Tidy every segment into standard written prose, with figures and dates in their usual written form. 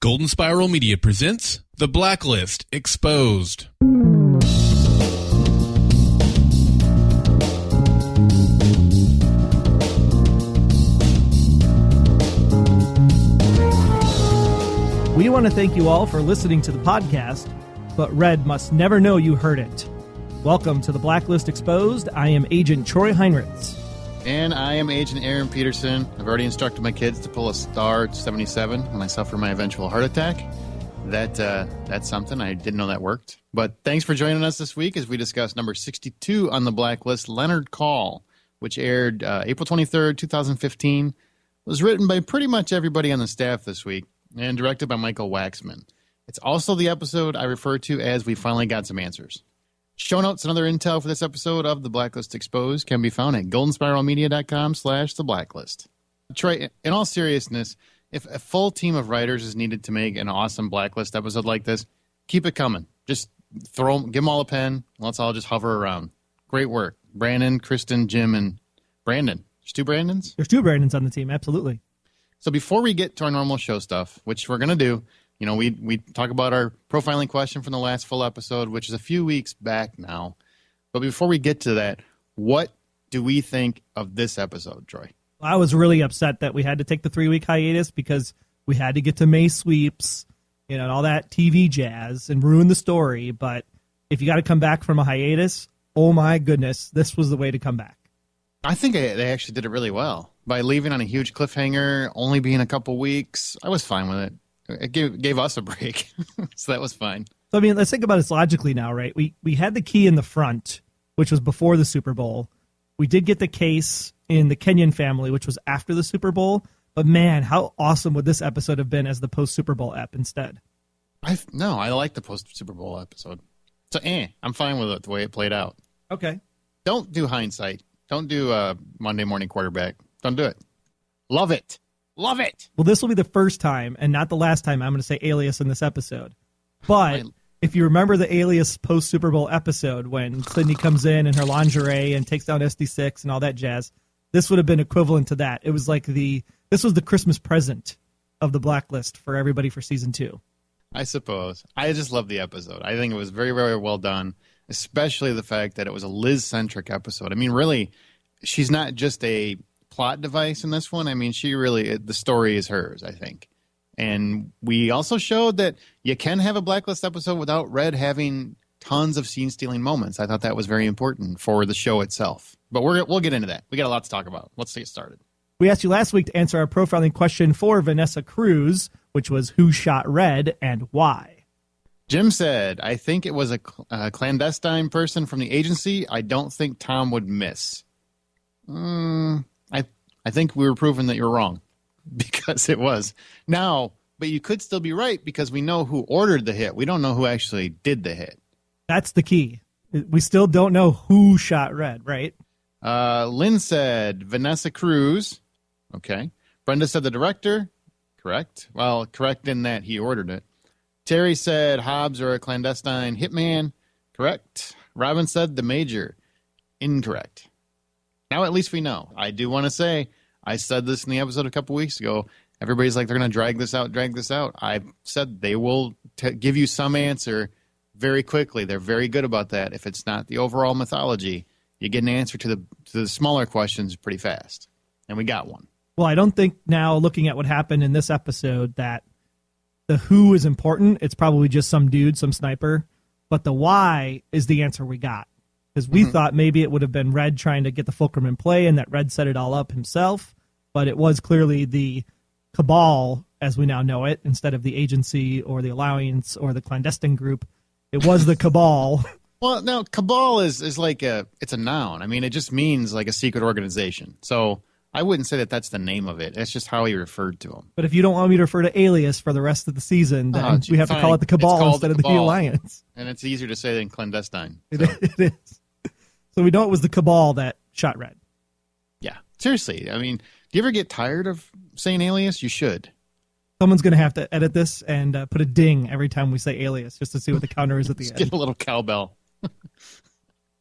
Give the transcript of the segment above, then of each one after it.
Golden Spiral Media presents The Blacklist Exposed. We want to thank you all for listening to the podcast, but Red must never know you heard it. Welcome to The Blacklist Exposed. I am Agent Troy Heinrichs. And I am Agent Aaron Peterson. I've already instructed my kids to pull a star 77 when I suffer my eventual heart attack. That's something. I didn't know that worked. But thanks for joining us this week as we discuss number 62 on the Blacklist, Leonard Caul, which aired April 23rd, 2015. It was written by pretty much everybody on the staff this week and directed by Michael Waxman. It's also the episode I refer to as We Finally Got Some Answers. Show notes and other intel for this episode of The Blacklist Exposed can be found at goldenspiralmedia.com/The Blacklist. Troy, in all seriousness, if a full team of writers is needed to make an awesome Blacklist episode like this, keep it coming. Just give them all a pen. Let's all just hover around. Great work. Brandon, Kristen, Jim, and Brandon. There's two Brandons? There's two Brandons on the team, absolutely. So before we get to our normal show stuff, which we're going to do, you know, we talk about our profiling question from the last full episode, which is a few weeks back now. But before we get to that, what do we think of this episode, Troy? I was really upset that we had to take the 3-week hiatus because we had to get to May sweeps, you know, and all that TV jazz and ruin the story. But if you got to come back from a hiatus, oh my goodness, this was the way to come back. I think they actually did it really well. By leaving on a huge cliffhanger, only being a couple weeks, I was fine with it. It gave us a break, so that was fine. So, I mean, let's think about this logically now, right? We had the key in the front, which was before the Super Bowl. We did get the case in the Kenyon family, which was after the Super Bowl. But, man, how awesome would this episode have been as the post-Super Bowl ep instead? I like the post-Super Bowl episode. So, I'm fine with it the way it played out. Okay. Don't do hindsight. Don't do Monday morning quarterback. Don't do it. Love it. Love it. Well, this will be the first time and not the last time I'm going to say Alias in this episode. But if you remember the Alias post-Super Bowl episode when Sydney comes in her lingerie and takes down SD6 and all that jazz, this would have been equivalent to that. It was like this was the Christmas present of the Blacklist for everybody for season 2. I suppose. I just love the episode. I think it was very, very well done, especially the fact that it was a Liz-centric episode. I mean, really, she's not just a plot device in this one. I mean, the story is hers, I think. And we also showed that you can have a Blacklist episode without Red having tons of scene-stealing moments. I thought that was very important for the show itself. But we'll get into that. We got a lot to talk about. Let's get started. We asked you last week to answer our profiling question for Vanessa Cruz, which was who shot Red and why. Jim said, I think it was a clandestine person from the agency. I don't think Tom would miss. I think we were proving that you're wrong because it was. Now, but you could still be right because we know who ordered the hit. We don't know who actually did the hit. That's the key. We still don't know who shot Red, right? Lynn said Vanessa Cruz. Okay. Brenda said the director. Correct. Well, correct in that he ordered it. Terry said Hobbs or a clandestine hitman. Correct. Robin said the major. Incorrect. Now at least we know. I do want to say, I said this in the episode a couple weeks ago. Everybody's like, they're going to drag this out. I said they will give you some answer very quickly. They're very good about that. If it's not the overall mythology, you get an answer to the smaller questions pretty fast. And we got one. Well, I don't think now, looking at what happened in this episode, that the who is important. It's probably just some dude, some sniper. But the why is the answer we got. Because we thought maybe it would have been Red trying to get the Fulcrum in play and that Red set it all up himself. But it was clearly the cabal, as we now know it, instead of the agency or the alliance or the clandestine group. It was the cabal. Well, no, cabal is like it's a noun. I mean, it just means like a secret organization. So I wouldn't say that that's the name of it. That's just how he referred to them. But if you don't want me to refer to Alias for the rest of the season, then we have to call it the cabal instead of the alliance. And it's easier to say than clandestine. So. It is. So we know it was the cabal that shot Red. Yeah. Seriously. I mean, do you ever get tired of saying Alias? You should. Someone's going to have to edit this and put a ding every time we say Alias just to see what the counter is at the end. Get a little cowbell.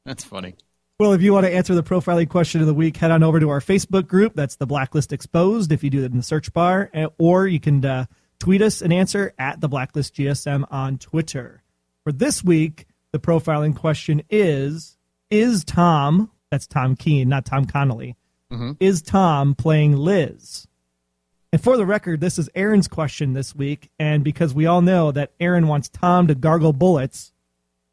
That's funny. Well, if you want to answer the profiling question of the week, head on over to our Facebook group. That's the Blacklist Exposed if you do it in the search bar. Or you can Tweet us an answer at the Blacklist GSM on Twitter. For this week, the profiling question is Tom, that's Tom Keene, not Tom Connelly, is Tom playing Liz? And for the record, this is Aaron's question this week, and because we all know that Aaron wants Tom to gargle bullets,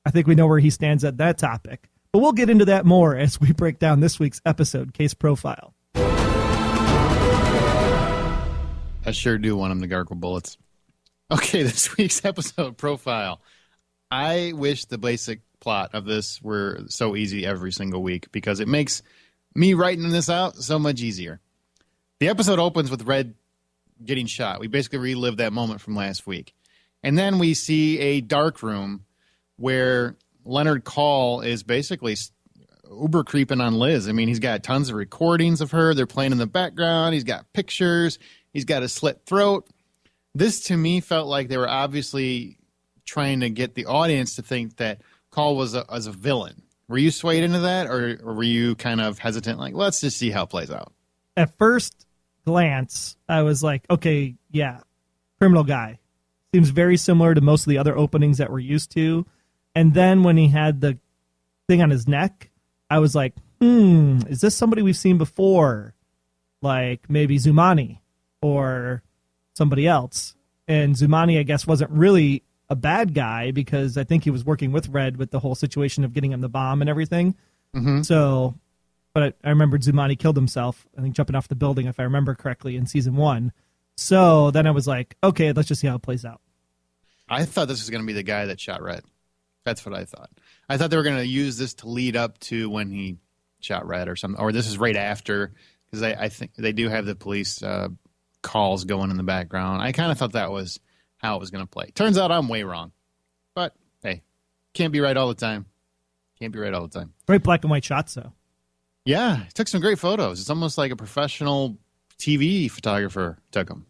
I think we know where he stands at that topic. But we'll get into that more as we break down this week's episode case profile. I sure do want him to gargle bullets. Okay, this week's episode profile. I wish the basic plot of this were so easy every single week because it makes me writing this out so much easier. The episode opens with Red getting shot. We basically relive that moment from last week. And then we see a dark room where Leonard Caul is basically uber creeping on Liz. I mean, he's got tons of recordings of her. They're playing in the background. He's got pictures. He's got a slit throat. This, to me, felt like they were obviously trying to get the audience to think that Caul was a villain. Were you swayed into that, or were you kind of hesitant, like, let's just see how it plays out? At first glance, I was like, okay, yeah, criminal guy. Seems very similar to most of the other openings that we're used to. And then when he had the thing on his neck, I was like, is this somebody we've seen before? Like maybe Zumani or somebody else. And Zumani, I guess, wasn't really a bad guy because I think he was working with Red with the whole situation of getting him the bomb and everything. So, but I remembered Zumani killed himself, I think jumping off the building, if I remember correctly, in season 1. So then I was like, okay, let's just see how it plays out. I thought this was going to be the guy that shot Red. That's what I thought. I thought they were going to use this to lead up to when he shot Red or something, or this is right after, because I think they do have the police calls going in the background. I kind of thought that was how it was going to play. Turns out I'm way wrong. But, hey, can't be right all the time. Can't be right all the time. Great black and white shots, though. Yeah, took some great photos. It's almost like a professional TV photographer took them.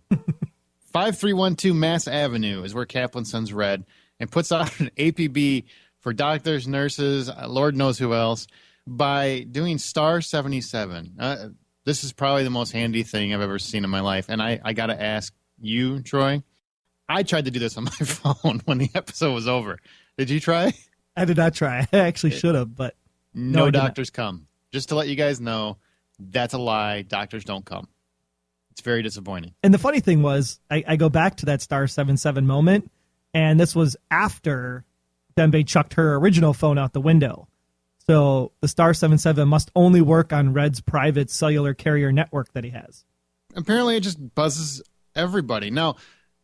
5312 Mass Avenue is where Kaplan sends Red and puts out an APB for doctors, nurses, Lord knows who else, by doing star 77. This is probably the most handy thing I've ever seen in my life. And I got to ask you, Troy, I tried to do this on my phone when the episode was over. Did you try? I did not try. I actually should have, but no doctors come. Just to let you guys know, that's a lie. Doctors don't come. It's very disappointing. And the funny thing was, I go back to that star 77 moment, and this was after Dembe chucked her original phone out the window. So the star 77 must only work on Red's private cellular carrier network that he has. Apparently it just buzzes everybody. Now,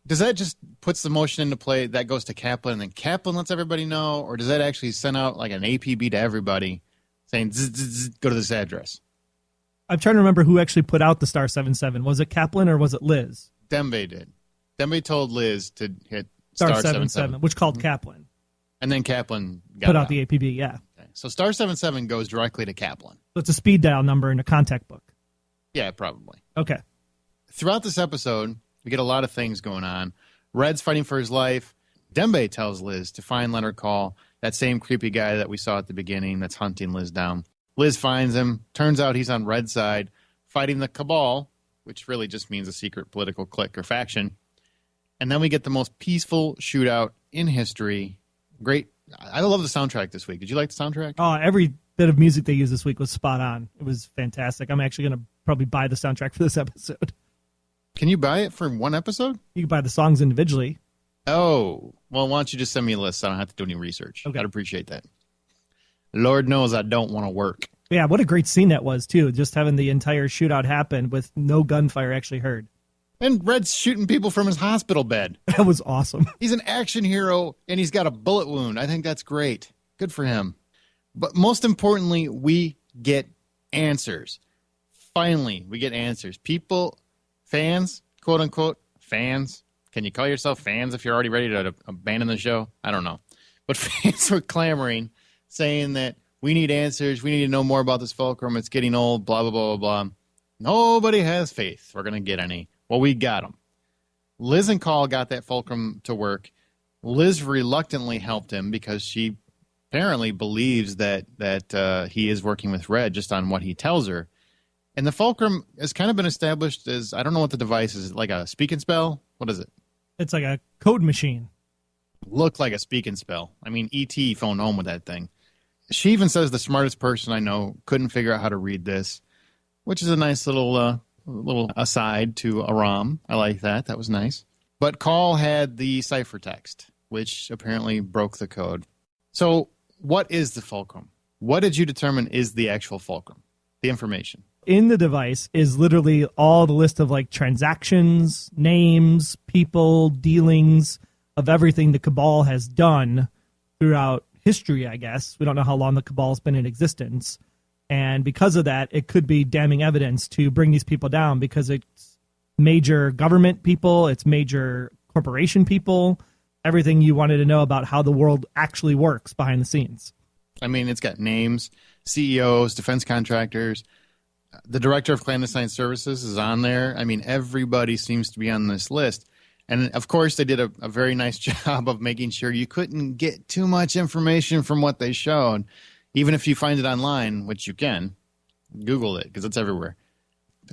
does that just puts the motion into play that goes to Kaplan and then Kaplan lets everybody know, or does that actually send out like an APB to everybody saying, zzz, zzz, zzz, go to this address? I'm trying to remember who actually put out the star 77. Was it Kaplan or was it Liz? Dembe did. Dembe told Liz to hit star 77, which called Kaplan. And then Kaplan put out the APB, yeah. Okay. So star 77 goes directly to Kaplan. So it's a speed dial number in a contact book. Yeah, probably. Okay. Throughout this episode, we get a lot of things going on. Red's fighting for his life. Dembe tells Liz to find Leonard Caul, that same creepy guy that we saw at the beginning that's hunting Liz down. Liz finds him. Turns out he's on Red's side, fighting the Cabal, which really just means a secret political clique or faction. And then we get the most peaceful shootout in history. Great. I love the soundtrack this week. Did you like the soundtrack? Oh, every bit of music they used this week was spot on. It was fantastic. I'm actually going to probably buy the soundtrack for this episode. Can you buy it for one episode? You can buy the songs individually. Oh, well, why don't you just send me a list so I don't have to do any research. Okay. I'd appreciate that. Lord knows I don't want to work. Yeah, what a great scene that was, too. Just having the entire shootout happen with no gunfire actually heard. And Red's shooting people from his hospital bed. That was awesome. He's an action hero, and he's got a bullet wound. I think that's great. Good for him. But most importantly, we get answers. Finally, we get answers. People, fans, quote-unquote, fans. Can you call yourself fans if you're already ready to abandon the show? I don't know. But fans were clamoring, saying that we need answers. We need to know more about this Fulcrum. It's getting old, blah, blah, blah, blah, blah. Nobody has faith we're going to get any. Well, we got them. Liz and Caul got that Fulcrum to work. Liz reluctantly helped him because she apparently believes that he is working with Red just on what he tells her. And the Fulcrum has kind of been established as, I don't know what the device is, like a speak and spell? What is it? It's like a code machine. Looked like a speak and spell. I mean, E.T. phoned home with that thing. She even says the smartest person I know couldn't figure out how to read this, which is a nice little aside to Aram. I like that. That was nice. But Caul had the ciphertext, which apparently broke the code. So what is the Fulcrum? What did you determine is the actual Fulcrum? The information. In the device is literally all the list of like transactions, names, people, dealings of everything the Cabal has done throughout history, I guess. We don't know how long the Cabal's been in existence. And because of that, it could be damning evidence to bring these people down because it's major government people, it's major corporation people, everything you wanted to know about how the world actually works behind the scenes. I mean, it's got names, CEOs, defense contractors. The director of clandestine services is on there. I mean, everybody seems to be on this list. And, of course, they did a very nice job of making sure you couldn't get too much information from what they showed. Even if you find it online, which you can, Google it because it's everywhere.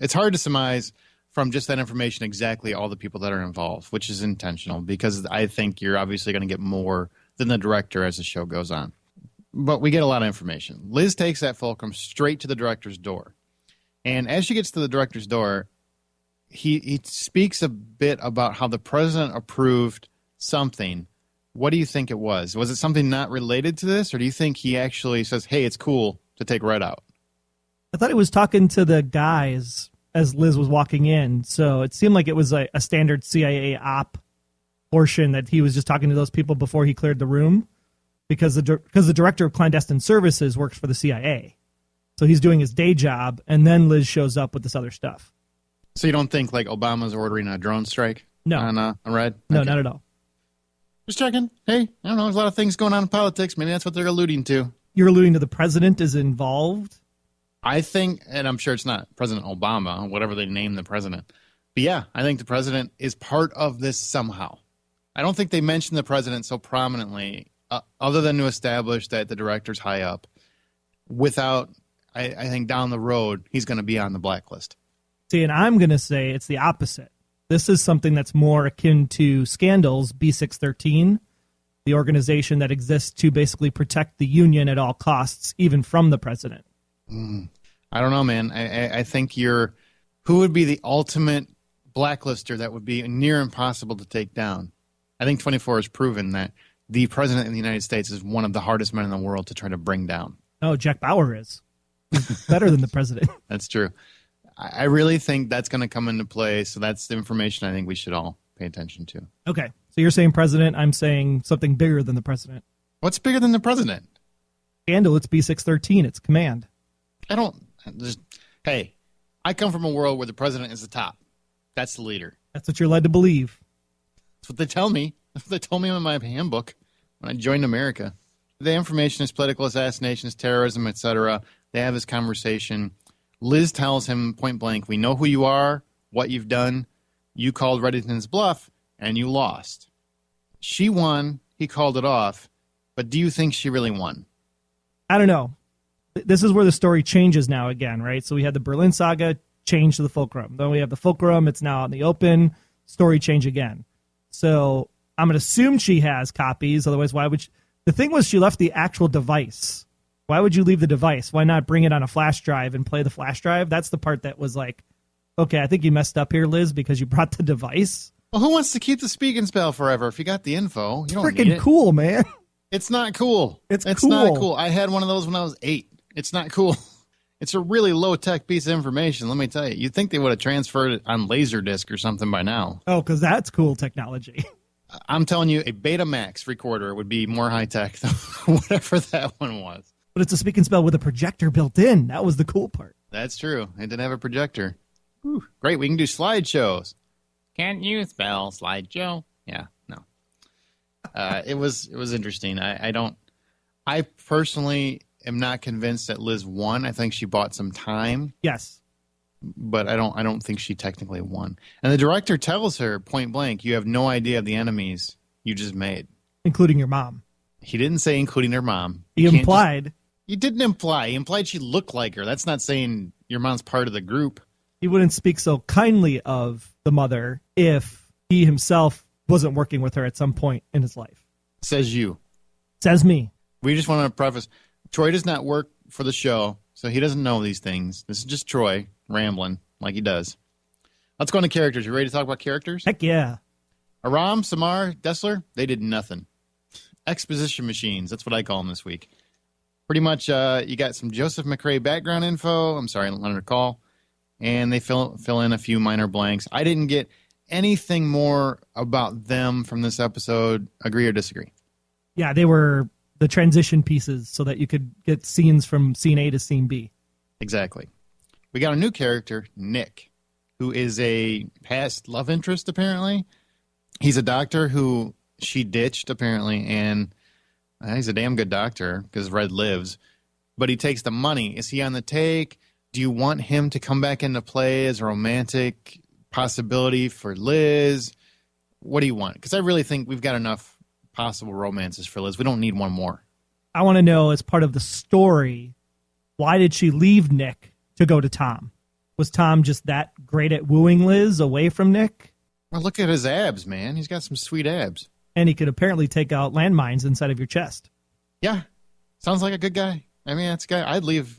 It's hard to surmise from just that information exactly all the people that are involved, which is intentional because I think you're obviously going to get more than the director as the show goes on. But we get a lot of information. Liz takes that Fulcrum straight to the director's door. And as she gets to the director's door, he speaks a bit about how the president approved something. What do you think it was? Was it something not related to this, or do you think he actually says, hey, it's cool to take Red out? I thought he was talking to the guys as Liz was walking in, so it seemed like it was a standard CIA op portion that he was just talking to those people before he cleared the room, because the director of clandestine services works for the CIA. So he's doing his day job, and then Liz shows up with this other stuff. So you don't think like Obama's ordering a drone strike? No. On Red? No, Okay. not at all. Just checking. Hey, I don't know. There's a lot of things going on in politics. Maybe that's what they're alluding to. You're alluding to the president is involved? I think, and I'm sure it's not President Obama, whatever they name the president. But yeah, I think the president is part of this somehow. I don't think they mention the president so prominently, other than to establish that the director's high up. Without, I think down the road, he's going to be on the blacklist. See, and I'm going to say it's the opposite. This is something that's more akin to Scandal's B613, the organization that exists to basically protect the Union at all costs, even from the president. I don't know, man. I think who would be the ultimate blacklister that would be near impossible to take down? I think 24 has proven that the president of the United States is one of the hardest men in the world to try to bring down. Oh, Jack Bauer is. He's better than the president. That's true. I really think that's going to come into play, so that's the information I think we should all pay attention to. Okay, so you're saying president, I'm saying something bigger than the president. What's bigger than the president? Scandal, it's B613, it's command. Hey, I come from a world where the president is the top. That's the leader. That's what you're led to believe. That's what they tell me. That's what they told me in my handbook when I joined America. The information is political assassinations, terrorism, etc. They have this conversation. Liz tells him point blank, we know who you are, what you've done. You called Reddington's bluff, and you lost. She won. He called it off. But do you think she really won? I don't know. This is where the story changes now again, right? So we had the Berlin Saga change to the Fulcrum. Then we have the Fulcrum. It's now out in the open. Story change again. So I'm going to assume she has copies. Otherwise, why would she? The thing was she left the actual device. Why would you leave the device? Why not bring it on a flash drive and play the flash drive? That's the part that was like, okay, I think you messed up here, Liz, because you brought the device. Well, who wants to keep the speak and spell forever if you got the info? You don't need Freaking it. cool, man. It's not cool. It's cool. Not cool. I had one of those when I was 8. It's not cool. It's a really low-tech piece of information, let me tell you. You'd think they would have transferred it on Laserdisc or something by now. Oh, because that's cool technology. I'm telling you, a Betamax recorder would be more high-tech than whatever that one was. But it's a speak and spell with a projector built in. That was the cool part. That's true. It didn't have a projector. Whew. Great, we can do slideshows. Can't you spell slideshow? Yeah, no. It was interesting. I personally am not convinced that Liz won. I think she bought some time. Yes. But I don't think she technically won. And the director tells her point blank, you have no idea of the enemies you just made. Including your mom. He didn't say including her mom. He implied. He didn't imply. He implied she looked like her. That's not saying your mom's part of the group. He wouldn't speak so kindly of the mother if he himself wasn't working with her at some point in his life. Says you. Says me. We just want to preface, Troy does not work for the show, so he doesn't know these things. This is just Troy rambling like he does. Let's go into characters. You ready to talk about characters? Heck yeah. Aram, Samar, Dessler, they did nothing. Exposition machines, that's what I call them this week. Pretty much, you got some Joseph McCrae background info. I'm sorry, Leonard Caul. And they fill in a few minor blanks. I didn't get anything more about them from this episode. Agree or disagree? Yeah, they were the transition pieces so that you could get scenes from scene A to scene B. Exactly. We got a new character, Nick, who is a past love interest, apparently. He's a doctor who she ditched, apparently, and he's a damn good doctor because Red lives. But he takes the money. Is he on the take? Do you want him to come back into play as a romantic possibility for Liz? What do you want? Because I really think we've got enough possible romances for Liz. We don't need one more. I want to know, as part of the story, why did she leave Nick to go to Tom? Was Tom just that great at wooing Liz away from Nick? Well, look at his abs, man. He's got some sweet abs. And he could apparently take out landmines inside of your chest. Yeah. Sounds like a good guy. I mean, that's a guy. I'd leave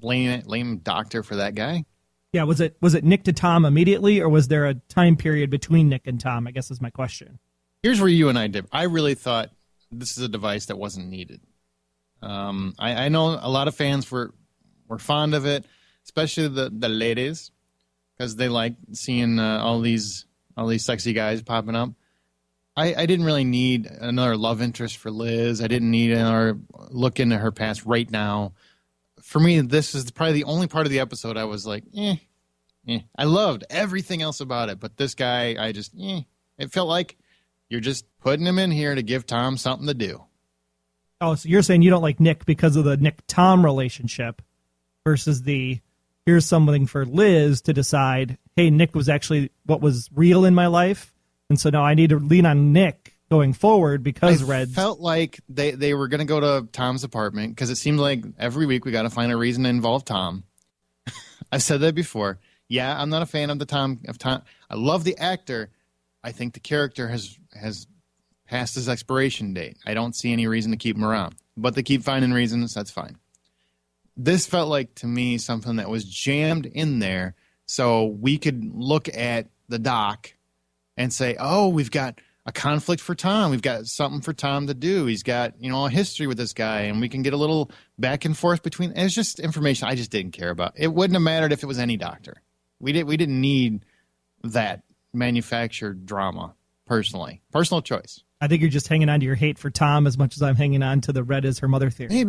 lame doctor for that guy. Yeah, was it Nick to Tom immediately, or was there a time period between Nick and Tom, I guess is my question. Here's where you and I did. I really thought this is a device that wasn't needed. I know a lot of fans were fond of it, especially the ladies, because they like seeing all these sexy guys popping up. I didn't really need another love interest for Liz. I didn't need another look into her past right now. For me, this is probably the only part of the episode I was like, I loved everything else about it, but this guy, I just, it felt like you're just putting him in here to give Tom something to do. Oh, so you're saying you don't like Nick because of the Nick-Tom relationship versus here's something for Liz to decide, hey, Nick was actually what was real in my life, and so now I need to lean on Nick going forward because Red felt like they were going to go to Tom's apartment because it seemed like every week we got to find a reason to involve Tom. I've said that before. Yeah, I'm not a fan of Tom. I love the actor. I think the character has passed his expiration date. I don't see any reason to keep him around. But they keep finding reasons, that's fine. This felt like, to me, something that was jammed in there so we could look at the doc and say, oh, we've got a conflict for Tom. We've got something for Tom to do. He's got, a history with this guy, and we can get a little back and forth between. It's just information I just didn't care about. It wouldn't have mattered if it was any doctor. We didn't need that manufactured drama, personally. Personal choice. I think you're just hanging on to your hate for Tom as much as I'm hanging on to the Red is her mother theory.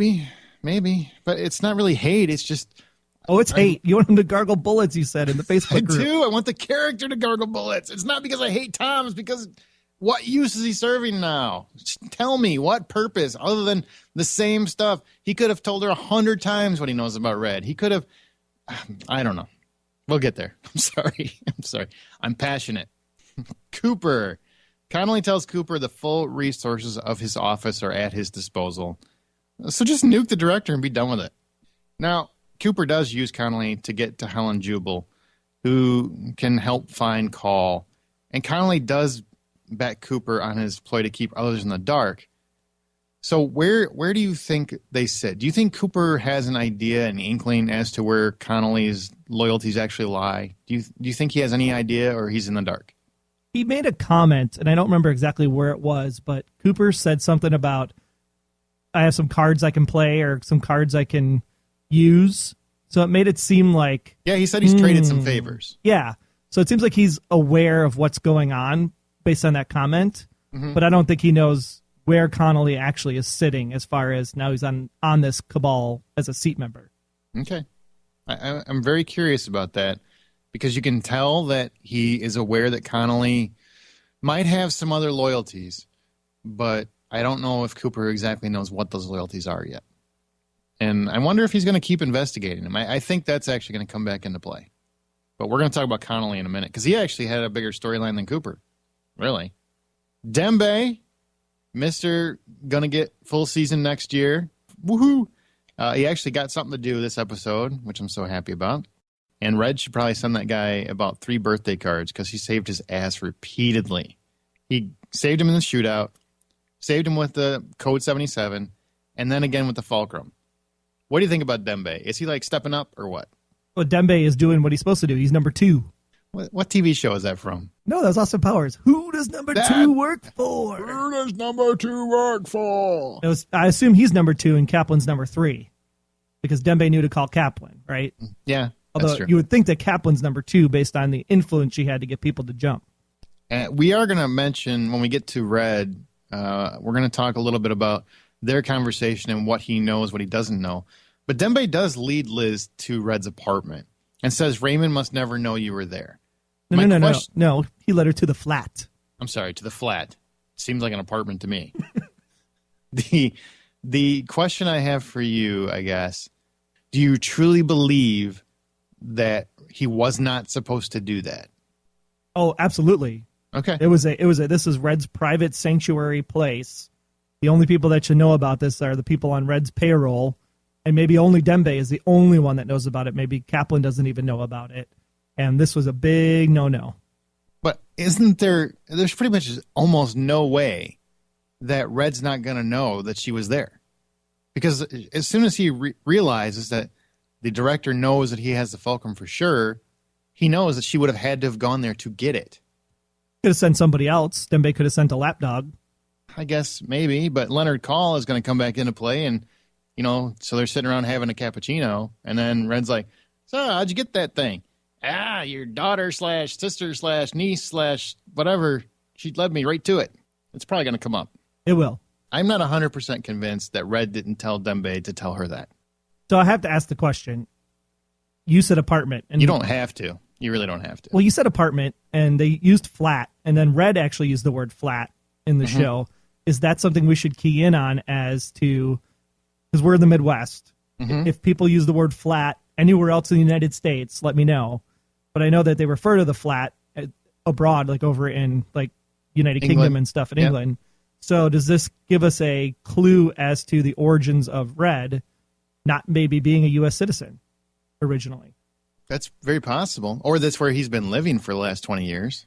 Maybe. But it's not really hate. It's just... Oh, it's hate. You want him to gargle bullets, you said, in the Facebook group. I do. I want the character to gargle bullets. It's not because I hate Tom. It's because what use is he serving now? Just tell me what purpose other than the same stuff. He could have told her 100 times what he knows about Red. He could have... I don't know. We'll get there. I'm sorry. I'm passionate. Cooper. Connelly tells Cooper the full resources of his office are at his disposal. So just nuke the director and be done with it. Now, Cooper does use Connelly to get to Helen Jubal, who can help find Caul. And Connelly does back Cooper on his ploy to keep others in the dark. So where do you think they sit? Do you think Cooper has an idea, an inkling as to where Connelly's loyalties actually lie? Do you think he has any idea, or he's in the dark? He made a comment, and I don't remember exactly where it was, but Cooper said something about, I have some cards I can play or some cards I can use. So it made it seem like... Yeah, he said he's traded some favors. Yeah. So it seems like he's aware of what's going on based on that comment, but I don't think he knows where Connelly actually is sitting as far as now he's on this cabal as a seat member. Okay. I'm very curious about that because you can tell that he is aware that Connelly might have some other loyalties, but I don't know if Cooper exactly knows what those loyalties are yet. And I wonder if he's going to keep investigating them. I think that's actually going to come back into play. But we're going to talk about Connelly in a minute because he actually had a bigger storyline than Cooper. Really. Dembe, Mr. Gonna get full season next year. Woohoo! He actually got something to do this episode, which I'm so happy about. And Red should probably send that guy about 3 birthday cards because he saved his ass repeatedly. He saved him in the shootout, saved him with the Code 77, and then again with the Fulcrum. What do you think about Dembe? Is he like stepping up or what? Well, Dembe is doing what he's supposed to do. He's number 2. What TV show is that from? No, that was Austin Powers. Who does number 2 work for? Who does number 2 work for? I assume he's number 2 and Kaplan's number 3 because Dembe knew to call Kaplan, right? Yeah, Although that's true. you would think that Kaplan's number 2 based on the influence she had to get people to jump. We are going to mention when we get to Red, we're going to talk a little bit about their conversation and what he knows, what he doesn't know. But Dembe does lead Liz to Red's apartment and says Raymond must never know you were there. No. He led her to the flat. I'm sorry, to the flat. Seems like an apartment to me. The question I have for you, I guess, do you truly believe that he was not supposed to do that? Oh, absolutely. Okay. This is Red's private sanctuary place. The only people that should know about this are the people on Red's payroll, and maybe only Dembe is the only one that knows about it. Maybe Kaplan doesn't even know about it. And this was a big no-no. But there's pretty much almost no way that Red's not going to know that she was there. Because as soon as he realizes that the director knows that he has the Fulcrum for sure, he knows that she would have had to have gone there to get it. Could have sent somebody else. Dembe could have sent a lapdog. I guess maybe, but Leonard Caul is going to come back into play, and so they're sitting around having a cappuccino, and then Red's like, "So how'd you get that thing?" Your daughter/sister/niece/whatever. She led me right to it. It's probably going to come up. It will. I'm not 100% convinced that Red didn't tell Dembe to tell her that. So I have to ask the question. You said apartment. And you don't have to. You really don't have to. Well, you said apartment, and they used flat, and then Red actually used the word flat in the show. Is that something we should key in on as to, because we're in the Midwest, if people use the word flat anywhere else in the United States, let me know. But I know that they refer to the flat abroad, like over in like United Kingdom and stuff in England. So does this give us a clue as to the origins of Red not maybe being a U.S. citizen originally? That's very possible. Or that's where he's been living for the last 20 years,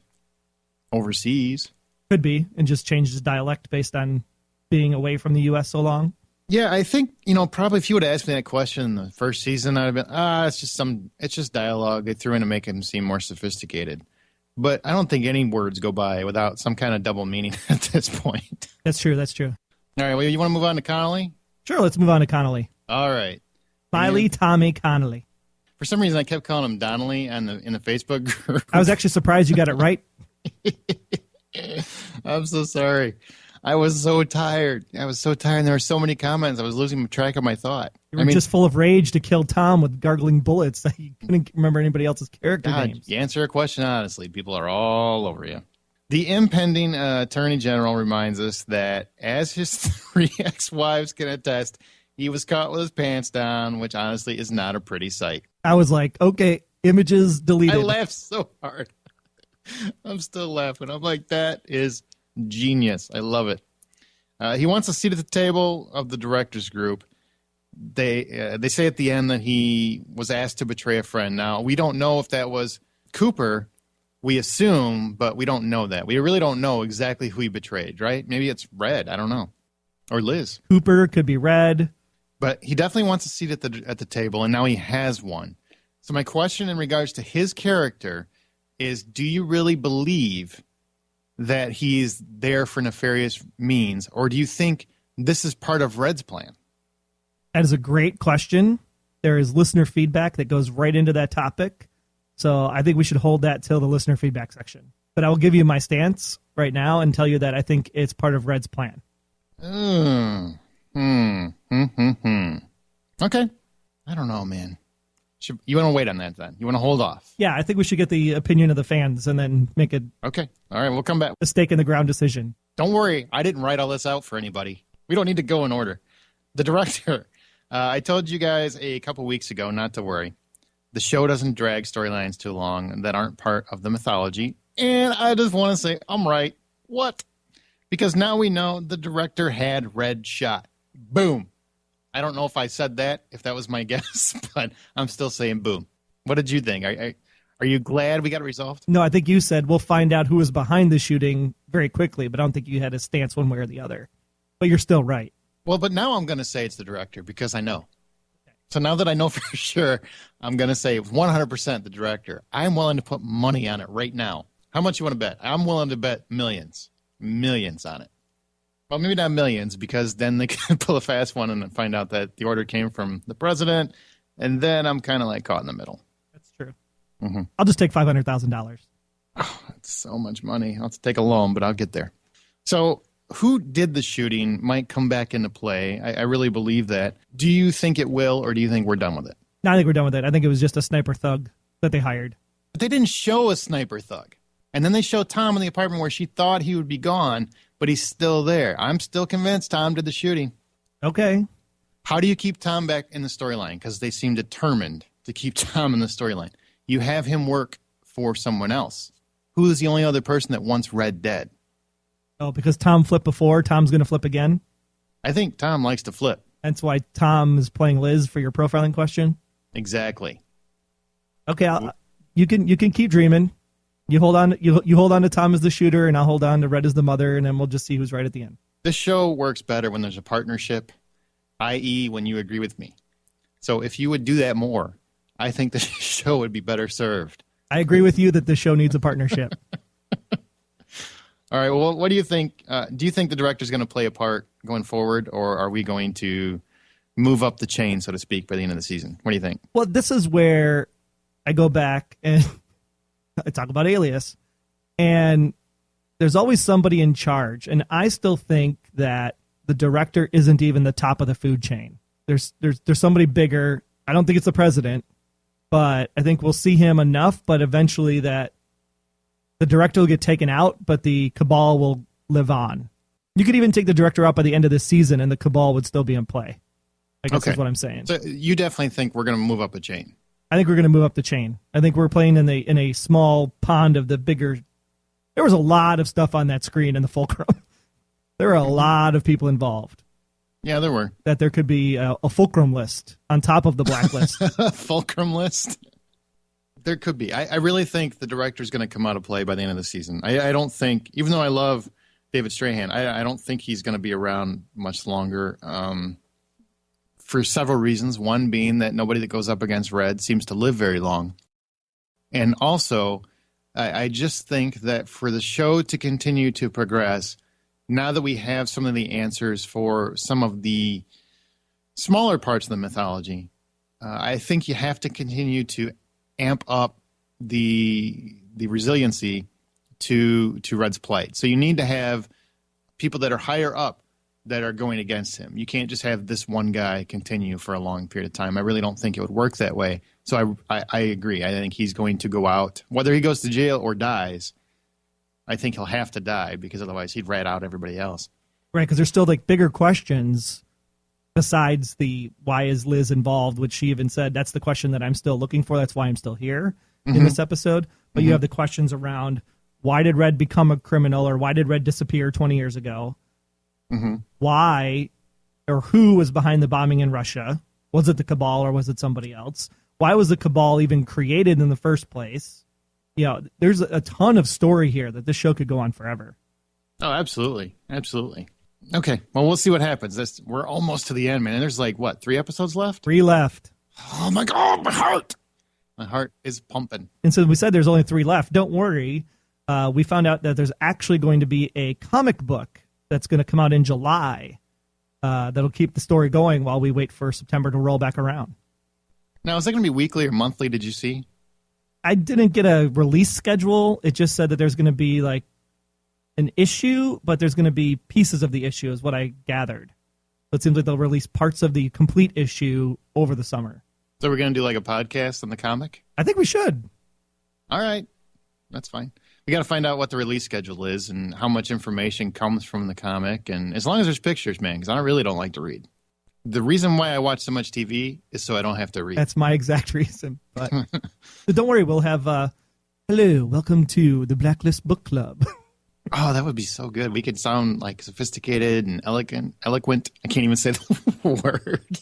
overseas. Could be, and just changed his dialect based on being away from the U.S. so long. Yeah, I think, probably if you would have asked me that question in the first season, I'd have been, it's just dialogue they threw in to make him seem more sophisticated. But I don't think any words go by without some kind of double meaning at this point. That's true. All right, well, you want to move on to Connelly? Sure, let's move on to Connelly. All right. Smiley Tommy Connelly. For some reason, I kept calling him Donnelly in the Facebook group. I was actually surprised you got it right. I'm so sorry. I was so tired. And there were so many comments. I was losing track of my thought. You were just full of rage to kill Tom with gargling bullets that you couldn't remember anybody else's character names. You answer a question honestly. People are all over you. The impending Attorney General reminds us that, as his 3 ex-wives can attest, he was caught with his pants down, which honestly is not a pretty sight. I was like, okay, images deleted. I laughed so hard. I'm still laughing. I'm like, that is genius. I love it. He wants a seat at the table of the directors group. They say at the end that he was asked to betray a friend. Now, we don't know if that was Cooper. We assume, but we don't know that. We really don't know exactly who he betrayed, right? Maybe it's Red. I don't know. Or Liz. Cooper could be Red. But he definitely wants a seat at the table, and now he has one. So my question in regards to his character is, do you really believe that he's there for nefarious means, or do you think this is part of Red's plan? That is a great question. There is listener feedback that goes right into that topic. So I think we should hold that till the listener feedback section. But I will give you my stance right now and tell you that I think it's part of Red's plan. Okay. I don't know, man. You want to wait on that then? You want to hold off? Yeah, I think we should get the opinion of the fans and then make a Okay. All right, we'll come back. a stake in the ground decision. Don't worry. I didn't write all this out for anybody. We don't need to go in order. The director, I told you guys a couple weeks ago not to worry. The show doesn't drag storylines too long that aren't part of the mythology. And I just want to say I'm right. What? Because now we know the director had Red shot. Boom. I don't know if I said that, if that was my guess, but I'm still saying boom. What did you think? Are you glad we got it resolved? No, I think you said we'll find out who was behind the shooting very quickly, but I don't think you had a stance one way or the other. But you're still right. Well, but now I'm going to say it's the director because I know. So now that I know for sure, I'm going to say 100% the director. I'm willing to put money on it right now. How much you want to bet? I'm willing to bet millions on it. Well, maybe not millions, because then they can pull a fast one and find out that the order came from the president, and then I'm kind of like caught in the middle. That's true. Mm-hmm. I'll just take $500,000. Oh, that's so much money. I'll have to take a loan, but I'll get there. So who did the shooting might come back into play. I really believe that. Do you think it will, or do you think we're done with it? No, I think we're done with it. I think it was just a sniper thug that they hired. But they didn't show a sniper thug. And then they show Tom in the apartment where she thought he would be gone, but he's still there. I'm still convinced Tom did the shooting. Okay. How do you keep Tom back in the storyline? Because they seem determined to keep Tom in the storyline. You have him work for someone else. Who is the only other person that wants Red dead? Oh, because Tom flipped before, Tom's going to flip again? I think Tom likes to flip. That's why Tom is playing Liz for your profiling question? Exactly. Okay, you can keep dreaming. You hold on. You hold on to Tom as the shooter, and I'll hold on to Red as the mother, and then we'll just see who's right at the end. This show works better when there's a partnership, i.e., when you agree with me. So if you would do that more, I think the show would be better served. I agree with you that the show needs a partnership. All right. Well, what do you think? Do you think the director's going to play a part going forward, or are we going to move up the chain, so to speak, by the end of the season? What do you think? Well, this is where I go back and I talk about Alias, and there's always somebody in charge, and I still think that the director isn't even the top of the food chain. There's somebody bigger. I don't think it's the president, but I think we'll see him enough, but eventually that the director will get taken out, but the cabal will live on. You could even take the director out by the end of this season, and the cabal would still be in play. I guess is what I'm saying. So you definitely think we're going to move up a chain? I think we're going to move up the chain. I think we're playing in a small pond of the bigger. There was a lot of stuff on that screen in the Fulcrum. There were a lot of people involved. Yeah, there were. That there could be a Fulcrum list on top of the Blacklist. Fulcrum list? There could be. I really think the director's going to come out of play by the end of the season. I don't think, even though I love David Strahan, I don't think he's going to be around much longer. For several reasons. One being that nobody that goes up against Red seems to live very long. And also, I just think that for the show to continue to progress, now that we have some of the answers for some of the smaller parts of the mythology, I think you have to continue to amp up the resiliency to Red's plight. So you need to have people that are higher up that are going against him. You can't just have this one guy continue for a long period of time. I really don't think it would work that way. So I agree. I think he's going to go out. Whether he goes to jail or dies, I think he'll have to die, because otherwise he'd rat out everybody else. Right, because there's still like bigger questions besides the why is Liz involved, which she even said, that's the question that I'm still looking for. That's why I'm still here in this episode. But you have the questions around why did Red become a criminal, or why did Red disappear 20 years ago? Why or who was behind the bombing in Russia? Was it the cabal or was it somebody else? Why was the cabal even created in the first place? You know, there's a ton of story here that this show could go on forever. Oh, absolutely. Absolutely. Okay, well, we'll see what happens. We're almost to the end, man. And there's like, what, 3 episodes left? 3 left. Oh, my God, my heart. My heart is pumping. And so we said there's only 3 left. Don't worry. We found out that there's actually going to be a comic book that's going to come out in July that'll keep the story going while we wait for September to roll back around. Now, is that going to be weekly or monthly, did you see? I didn't get a release schedule. It just said that there's going to be like an issue, but there's going to be pieces of the issue is what I gathered. So it seems like they'll release parts of the complete issue over the summer. So we're going to do like a podcast on the comic? I think we should. All right. That's fine. We got to find out what the release schedule is and how much information comes from the comic. And as long as there's pictures, man, because I really don't like to read. The reason why I watch so much TV is so I don't have to read. That's my exact reason. But don't worry, we'll have, hello, welcome to the Blacklist Book Club. Oh, that would be so good. We could sound like sophisticated and eloquent. I can't even say the word.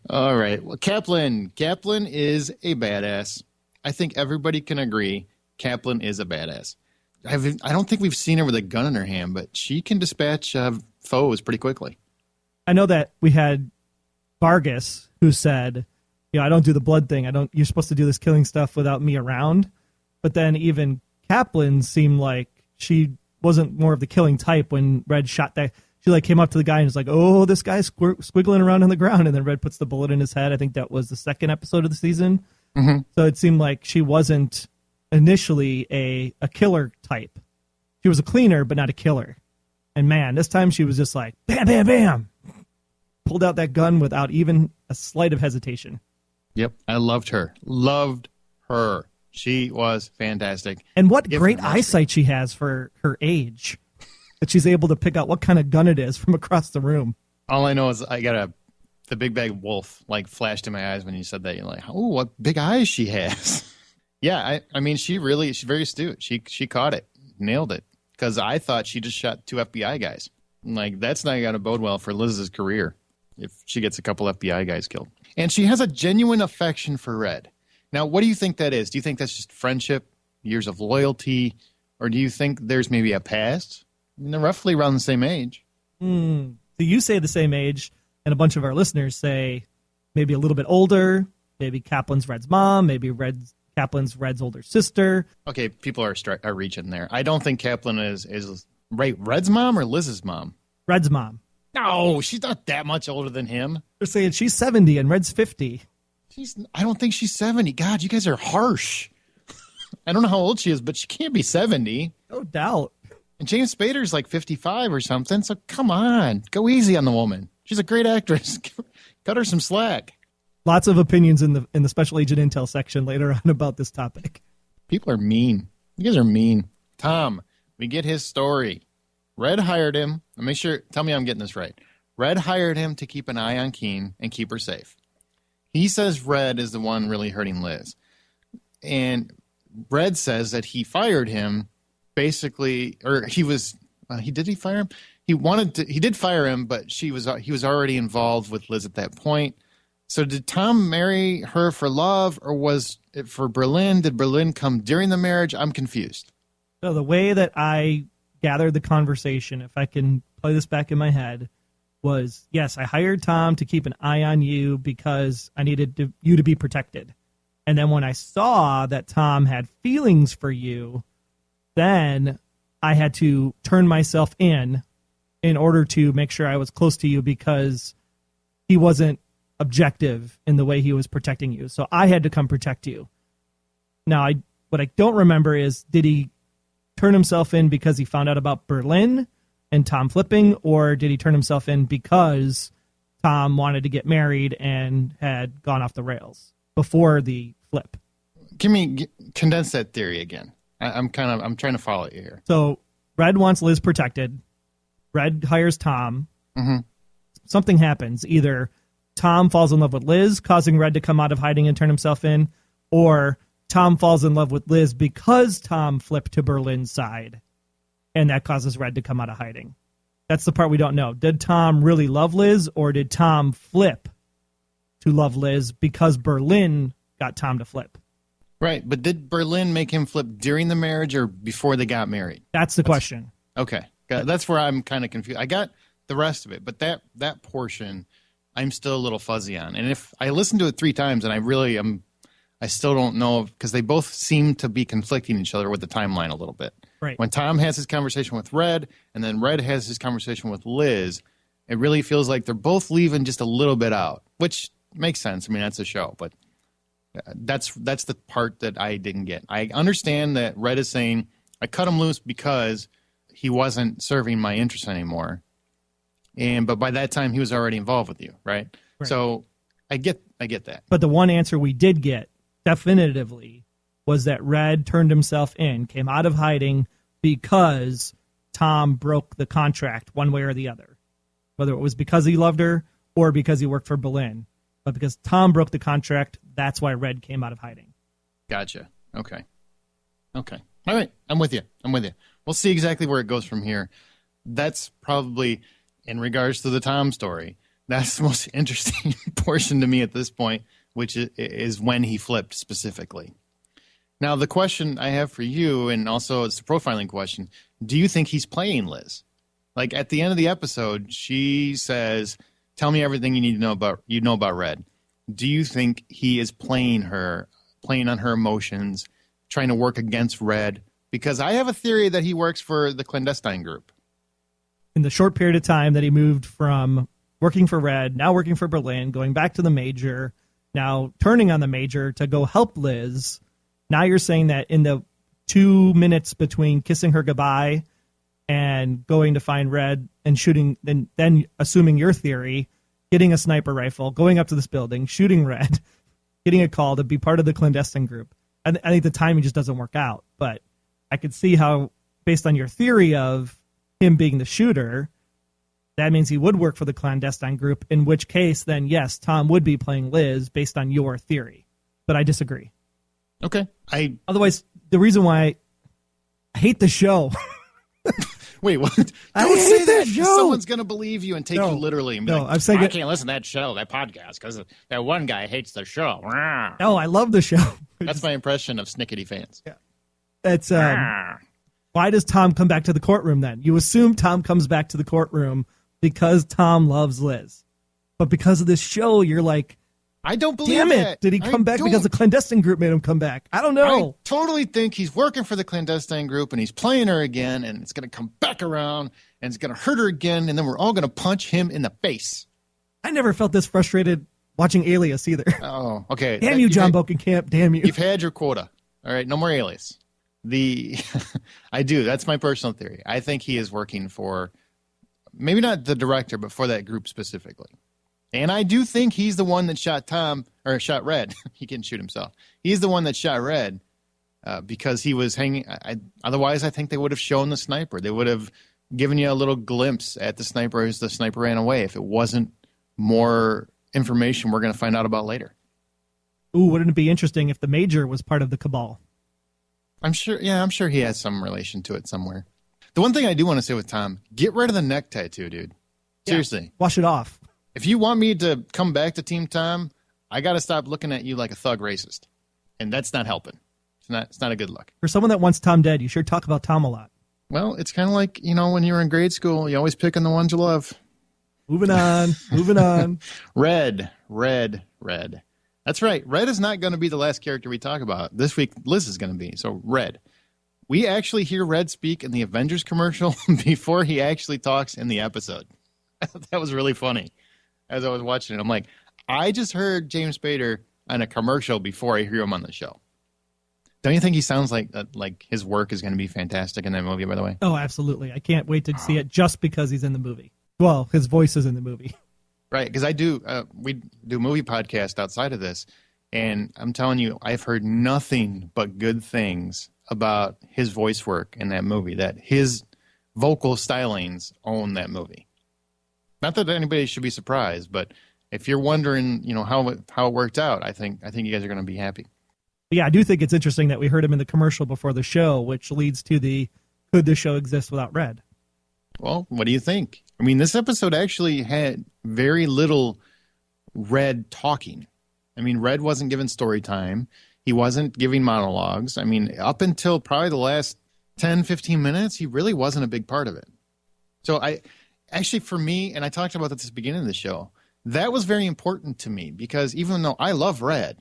All right. Well, Kaplan is a badass. I think everybody can agree Kaplan is a badass. I don't think we've seen her with a gun in her hand, but she can dispatch foes pretty quickly. I know that we had Vargas who said, I don't do the blood thing. You're supposed to do this killing stuff without me around. But then even Kaplan seemed like she wasn't more of the killing type when Red shot that. She came up to the guy and was like, oh, this guy's squiggling around on the ground. And then Red puts the bullet in his head. I think that was the second episode of the season. Mm-hmm. So it seemed like she wasn't initially a killer type. She was a cleaner, but not a killer. And man, this time she was just like, bam, bam, bam. Pulled out that gun without even a slight of hesitation. Yep. I loved her. Loved her. She was fantastic. And what great eyesight she has for her age. That she's able to pick out what kind of gun it is from across the room. All I know is I got the big bag wolf flashed in my eyes when you said that. You're like, oh, what big eyes she has. Yeah, I mean, she's very astute. She caught it, nailed it. Because I thought she just shot 2 FBI guys. That's not going to bode well for Liz's career if she gets a couple FBI guys killed. And she has a genuine affection for Red. Now, what do you think that is? Do you think that's just friendship, years of loyalty, or do you think there's maybe a past? I mean, they're roughly around the same age. So you say the same age, and a bunch of our listeners say maybe a little bit older, maybe Kaplan's Red's mom, maybe Kaplan's Red's older sister. Okay, people are reaching there. I don't think Kaplan is Red's mom or Liz's mom? Red's mom. No, she's not that much older than him. They're saying she's 70 and Red's 50. I don't think she's 70. God, you guys are harsh. I don't know how old she is, but she can't be 70. No doubt. And James Spader's 55 or something, so come on. Go easy on the woman. She's a great actress. Cut her some slack. Lots of opinions in the Special Agent Intel section later on about this topic. People are mean. You guys are mean. Tom, we get his story. Red hired him. Tell me I'm getting this right. Red hired him to keep an eye on Keen and keep her safe. He says Red is the one really hurting Liz. And Red says that he fired him basically, or did he fire him? He did fire him, but he was already involved with Liz at that point. So did Tom marry her for love, or was it for Berlin? Did Berlin come during the marriage? I'm confused. So the way that I gathered the conversation, if I can play this back in my head, was, yes, I hired Tom to keep an eye on you because I needed you to be protected. And then when I saw that Tom had feelings for you, then I had to turn myself in order to make sure I was close to you because he wasn't objective in the way he was protecting you. So I had to come protect you. Now, what I don't remember is, did he turn himself in because he found out about Berlin and Tom flipping, or did he turn himself in because Tom wanted to get married and had gone off the rails before the flip? Condense that theory again. I'm trying to follow you here. So Red wants Liz protected. Red hires Tom. Mm-hmm. Something happens. Either Tom falls in love with Liz, causing Red to come out of hiding and turn himself in, or Tom falls in love with Liz because Tom flipped to Berlin's side, and that causes Red to come out of hiding. That's the part we don't know. Did Tom really love Liz, or did Tom flip to love Liz because Berlin got Tom to flip? Right, but did Berlin make him flip during the marriage or before they got married? That's the question. Okay, that's where I'm kind of confused. I got the rest of it, but that portion I'm still a little fuzzy on. And if I listened to it 3 times and I still don't know, because they both seem to be conflicting each other with the timeline a little bit. Right. When Tom has his conversation with Red and then Red has his conversation with Liz, it really feels like they're both leaving just a little bit out, which makes sense. I mean, that's a show, but that's the part that I didn't get. I understand that Red is saying, I cut him loose because he wasn't serving my interests anymore. But by that time, he was already involved with you, right? So I get that. But the one answer we did get definitively was that Red turned himself in, came out of hiding because Tom broke the contract one way or the other. Whether it was because he loved her or because he worked for Berlin. But because Tom broke the contract, that's why Red came out of hiding. Gotcha. Okay. All right. I'm with you. We'll see exactly where it goes from here. That's probably, in regards to the Tom story, that's the most interesting portion to me at this point, which is when he flipped specifically. Now, the question I have for you, and also it's the profiling question, do you think he's playing Liz? Like at the end of the episode, she says, tell me everything you know about Red. Do you think he is playing on her emotions, trying to work against Red? Because I have a theory that he works for the clandestine group. In the short period of time that he moved from working for Red, now working for Berlin, going back to the Major, now turning on the Major to go help Liz. Now you're saying that in the 2 minutes between kissing her goodbye and going to find Red and shooting, then assuming your theory, getting a sniper rifle, going up to this building, shooting Red, getting a call to be part of the clandestine group. I think the timing just doesn't work out. But I could see how, based on your theory of him being the shooter, that means he would work for the clandestine group, in which case, then yes, Tom would be playing Liz based on your theory. But I disagree. Okay. Otherwise, the reason why I hate the show. Wait, what? Don't say that show. Someone's going to believe you and take you literally. And be like, I'm saying I can't listen to that show, that podcast, because that one guy hates the show. No, I love the show. That's my impression of Snickety fans. Yeah. It's why does Tom come back to the courtroom then? You assume Tom comes back to the courtroom because Tom loves Liz. But because of this show, you're like, I don't believe damn it. that. Did he come back because the clandestine group made him come back? I don't know. I totally think he's working for the clandestine group and he's playing her again and it's going to come back around and it's going to hurt her again and then we're all going to punch him in the face. I never felt this frustrated watching Alias either. Oh, okay. Damn you, John Bokenkamp. Damn you. You've had your quota. All right, no more Alias. I do. That's my personal theory. I think he is working for, maybe not the director, but for that group specifically. And I do think he's the one that shot Red. He couldn't shoot himself. He's the one that shot Red because he was hanging. Otherwise, I think they would have shown the sniper. They would have given you a little glimpse at the sniper as the sniper ran away if it wasn't more information we're going to find out about later. Ooh, wouldn't it be interesting if the Major was part of the cabal? I'm sure he has some relation to it somewhere. The one thing I do want to say with Tom, get rid of the neck tattoo, dude. Seriously. Yeah, wash it off. If you want me to come back to Team Tom, I got to stop looking at you like a thug racist. And that's not helping. It's not a good look. For someone that wants Tom dead, you sure talk about Tom a lot. Well, it's kind of like, when you were in grade school, you always pick on the ones you love. Moving on. Red. That's right. Red is not going to be the last character we talk about. This week, Liz is going to be. So, Red. We actually hear Red speak in the Avengers commercial before he actually talks in the episode. That was really funny. As I was watching it, I'm like, I just heard James Spader on a commercial before I hear him on the show. Don't you think he sounds like his work is going to be fantastic in that movie, by the way? Oh, absolutely. I can't wait to see it just because he's in the movie. Well, his voice is in the movie. Right, because we do movie podcast outside of this, and I'm telling you, I've heard nothing but good things about his voice work in that movie, that his vocal stylings own that movie. Not that anybody should be surprised, but if you're wondering, how it worked out, I think you guys are going to be happy. Yeah, I do think it's interesting that we heard him in the commercial before the show, which leads to could the show exist without Red? Well, what do you think? I mean, this episode actually had very little Red talking. I mean, Red wasn't given story time. He wasn't giving monologues. I mean, up until probably the last 10, 15 minutes, he really wasn't a big part of it. So actually, for me, and I talked about this at the beginning of the show, that was very important to me because even though I love Red,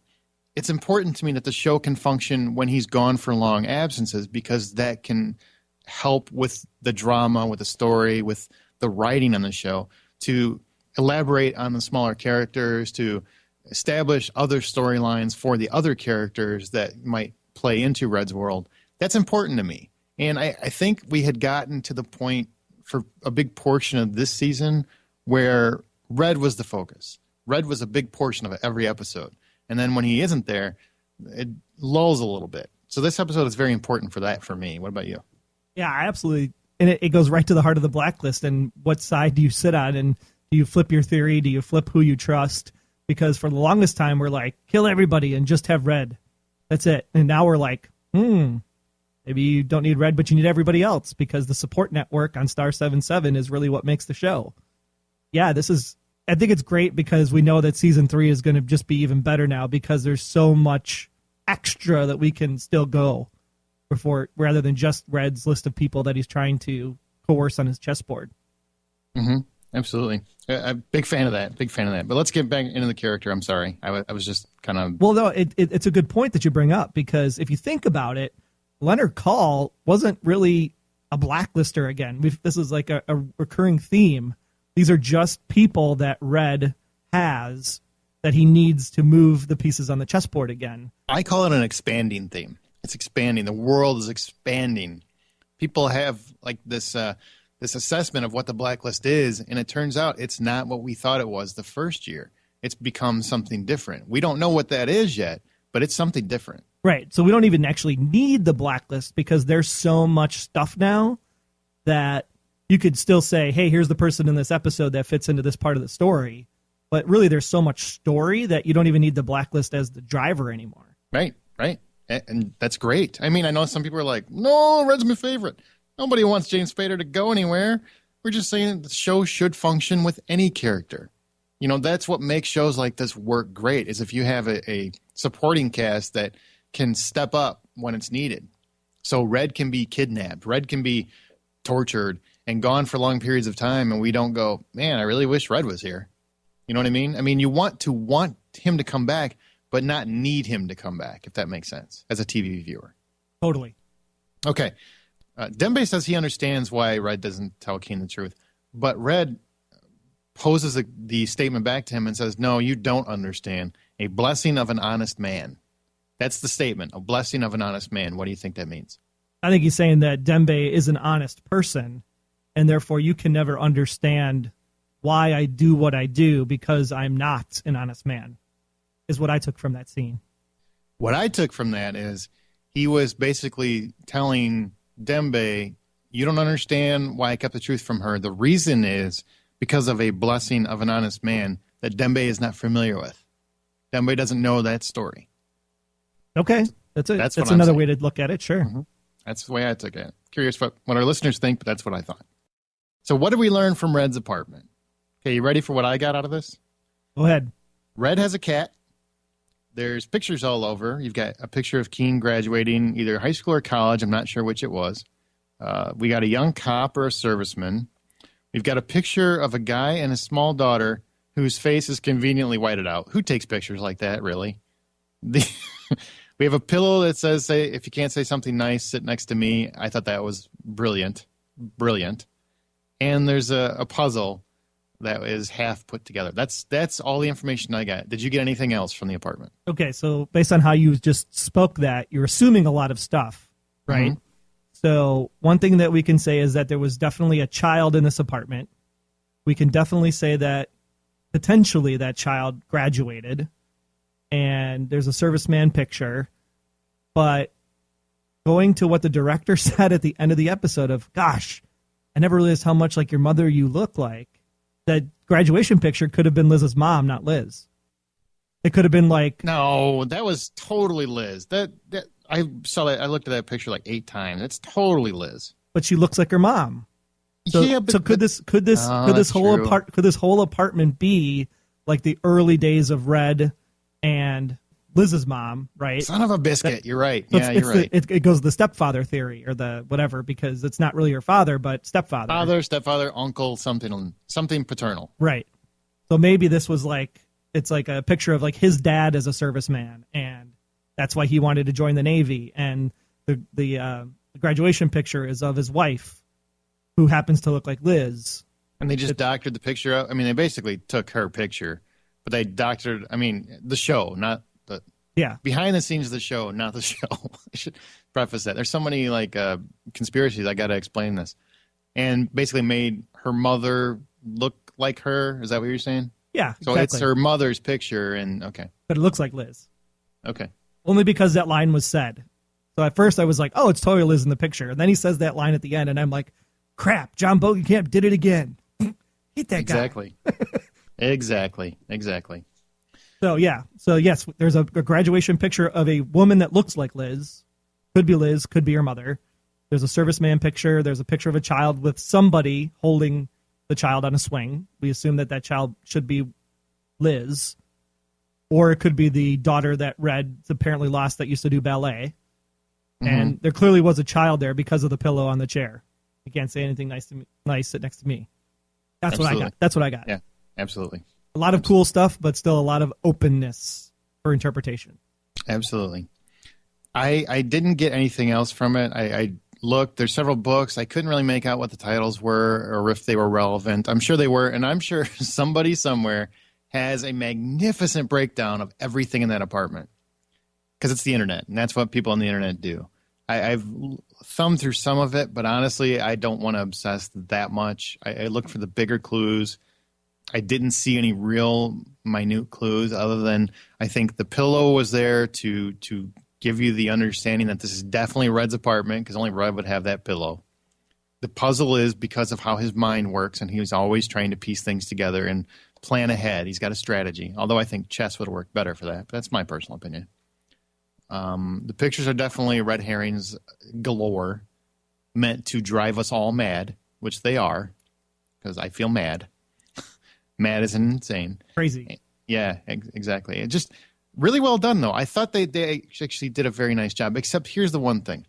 it's important to me that the show can function when he's gone for long absences because that can help with the drama, with the story, with the writing on the show to elaborate on the smaller characters, to establish other storylines for the other characters that might play into Red's world. That's important to me. And I think we had gotten to the point for a big portion of this season where Red was the focus. Red was a big portion of every episode. And then when he isn't there, it lulls a little bit. So this episode is very important for that for me. What about you? Yeah, absolutely. And it goes right to the heart of the Blacklist and what side do you sit on? And do you flip your theory? Do you flip who you trust? Because for the longest time, we're like, kill everybody and just have Red. That's it. And now we're like, maybe you don't need Red, but you need everybody else because the support network on Star 77 is really what makes the show. Yeah, I think it's great because we know that season 3 is going to just be even better now because there's so much extra that we can still go before, rather than just Red's list of people that he's trying to coerce on his chessboard. Mm-hmm. Absolutely. I'm a big fan of that. But let's get back into the character. I'm sorry. I was just kind of... Well, no, it's a good point that you bring up, because if you think about it, Leonard Caul wasn't really a blacklister again. This is like a recurring theme. These are just people that Red has that he needs to move the pieces on the chessboard again. I call it an expanding theme. It's expanding. The world is expanding. People have like this assessment of what the blacklist is, and it turns out it's not what we thought it was the first year. It's become something different. We don't know what that is yet, but it's something different. Right. So we don't even actually need the blacklist, because there's so much stuff now that you could still say, hey, here's the person in this episode that fits into this part of the story. But really, there's so much story that you don't even need the blacklist as the driver anymore. Right. And that's great. I mean, I know some people are like, no, Red's my favorite. Nobody wants James Spader to go anywhere. We're just saying the show should function with any character. You know, that's what makes shows like this work great, is if you have a supporting cast that can step up when it's needed. So Red can be kidnapped. Red can be tortured and gone for long periods of time, and we don't go, man, I really wish Red was here. You know what I mean? I mean, you want him to come back, but not need him to come back, if that makes sense, as a TV viewer. Totally. Okay. Dembe says he understands why Red doesn't tell Keen the truth, but Red poses the statement back to him and says, no, you don't understand. A blessing of an honest man. That's the statement, a blessing of an honest man. What do you think that means? I think he's saying that Dembe is an honest person, and therefore you can never understand why I do what I do, because I'm not an honest man, is what I took from that scene. What I took from that is he was basically telling Dembe, you don't understand why I kept the truth from her. The reason is because of a blessing of an honest man that Dembe is not familiar with. Dembe doesn't know that story. Okay. That's another way to look at it. Sure. Mm-hmm. That's the way I took it. Curious what our listeners think, but that's what I thought. So what did we learn from Red's apartment? Okay, you ready for what I got out of this? Go ahead. Red has a cat. There's pictures all over. You've got a picture of Keen graduating either high school or college. I'm not sure which it was. We got a young cop or a serviceman. We've got a picture of a guy and a small daughter whose face is conveniently whited out. Who takes pictures like that, really? We have a pillow that says, "Say if you can't say something nice, sit next to me." I thought that was brilliant. And there's a puzzle that is half put together. That's all the information I got. Did you get anything else from the apartment? Okay, so based on how you just spoke that, you're assuming a lot of stuff, right? Mm-hmm. So one thing that we can say is that there was definitely a child in this apartment. We can definitely say that potentially that child graduated, and there's a serviceman picture. But going to what the director said at the end of the episode of, gosh, I never realized how much like your mother you look like, that graduation picture could have been Liz's mom, not Liz. It could have been like... No, that was totally Liz. That I saw that. I looked at that picture like 8 times. It's totally Liz. But she looks like her mom. So, yeah, so could this whole apartment be like the early days of Red and Liz's mom, right? Son of a biscuit. You're right. So yeah, you're right. It goes the stepfather theory or the whatever, because it's not really her father, but stepfather. Father, stepfather, uncle, something paternal. Right. So maybe this was like, it's like a picture of like his dad as a serviceman, and that's why he wanted to join the Navy. And the graduation picture is of his wife, who happens to look like Liz. And they just doctored the picture out. I mean, they basically took her picture, but they doctored, the show, not the... Yeah. Behind the scenes of the show, not the show. I should preface that. There's so many conspiracies. I got to explain this. And basically made her mother look like her. Is that what you're saying? Yeah, so exactly. It's her mother's picture, and okay. But it looks like Liz. Okay. Only because that line was said. So at first I was like, oh, it's totally Liz in the picture. And then he says that line at the end, and I'm like, crap, John Bogenkamp did it again. Hit that guy. Exactly. So, yeah. So, yes, there's a graduation picture of a woman that looks like Liz. Could be Liz, could be her mother. There's a serviceman picture. There's a picture of a child with somebody holding the child on a swing. We assume that child should be Liz. or it could be the daughter that Red's apparently lost that used to do ballet. And there clearly was a child there because of the pillow on the chair. You can't say anything nice to me. Nice, sit next to me. That's what I got. That's what I got. Yeah, absolutely. A lot of cool stuff, but still a lot of openness for interpretation. Absolutely. I didn't get anything else from it. I looked. There's several books. I couldn't really make out what the titles were or if they were relevant. I'm sure they were, and I'm sure somebody somewhere has a magnificent breakdown of everything in that apartment because it's the internet, and that's what people on the internet do. I've thumbed through some of it, but honestly, I don't want to obsess that much. I looked for the bigger clues. I didn't see any real minute clues other than I think the pillow was there to give you the understanding that this is definitely Red's apartment because only Red would have that pillow. The puzzle is because of how his mind works, and he's always trying to piece things together and plan ahead. He's got a strategy, although I think chess would have worked better for that. But that's my personal opinion. The pictures are definitely red herrings galore, meant to drive us all mad, which they are, because I feel mad. Mad is insane. Crazy. Yeah, exactly. It just really well done, though. I thought they actually did a very nice job, except here's the one thing.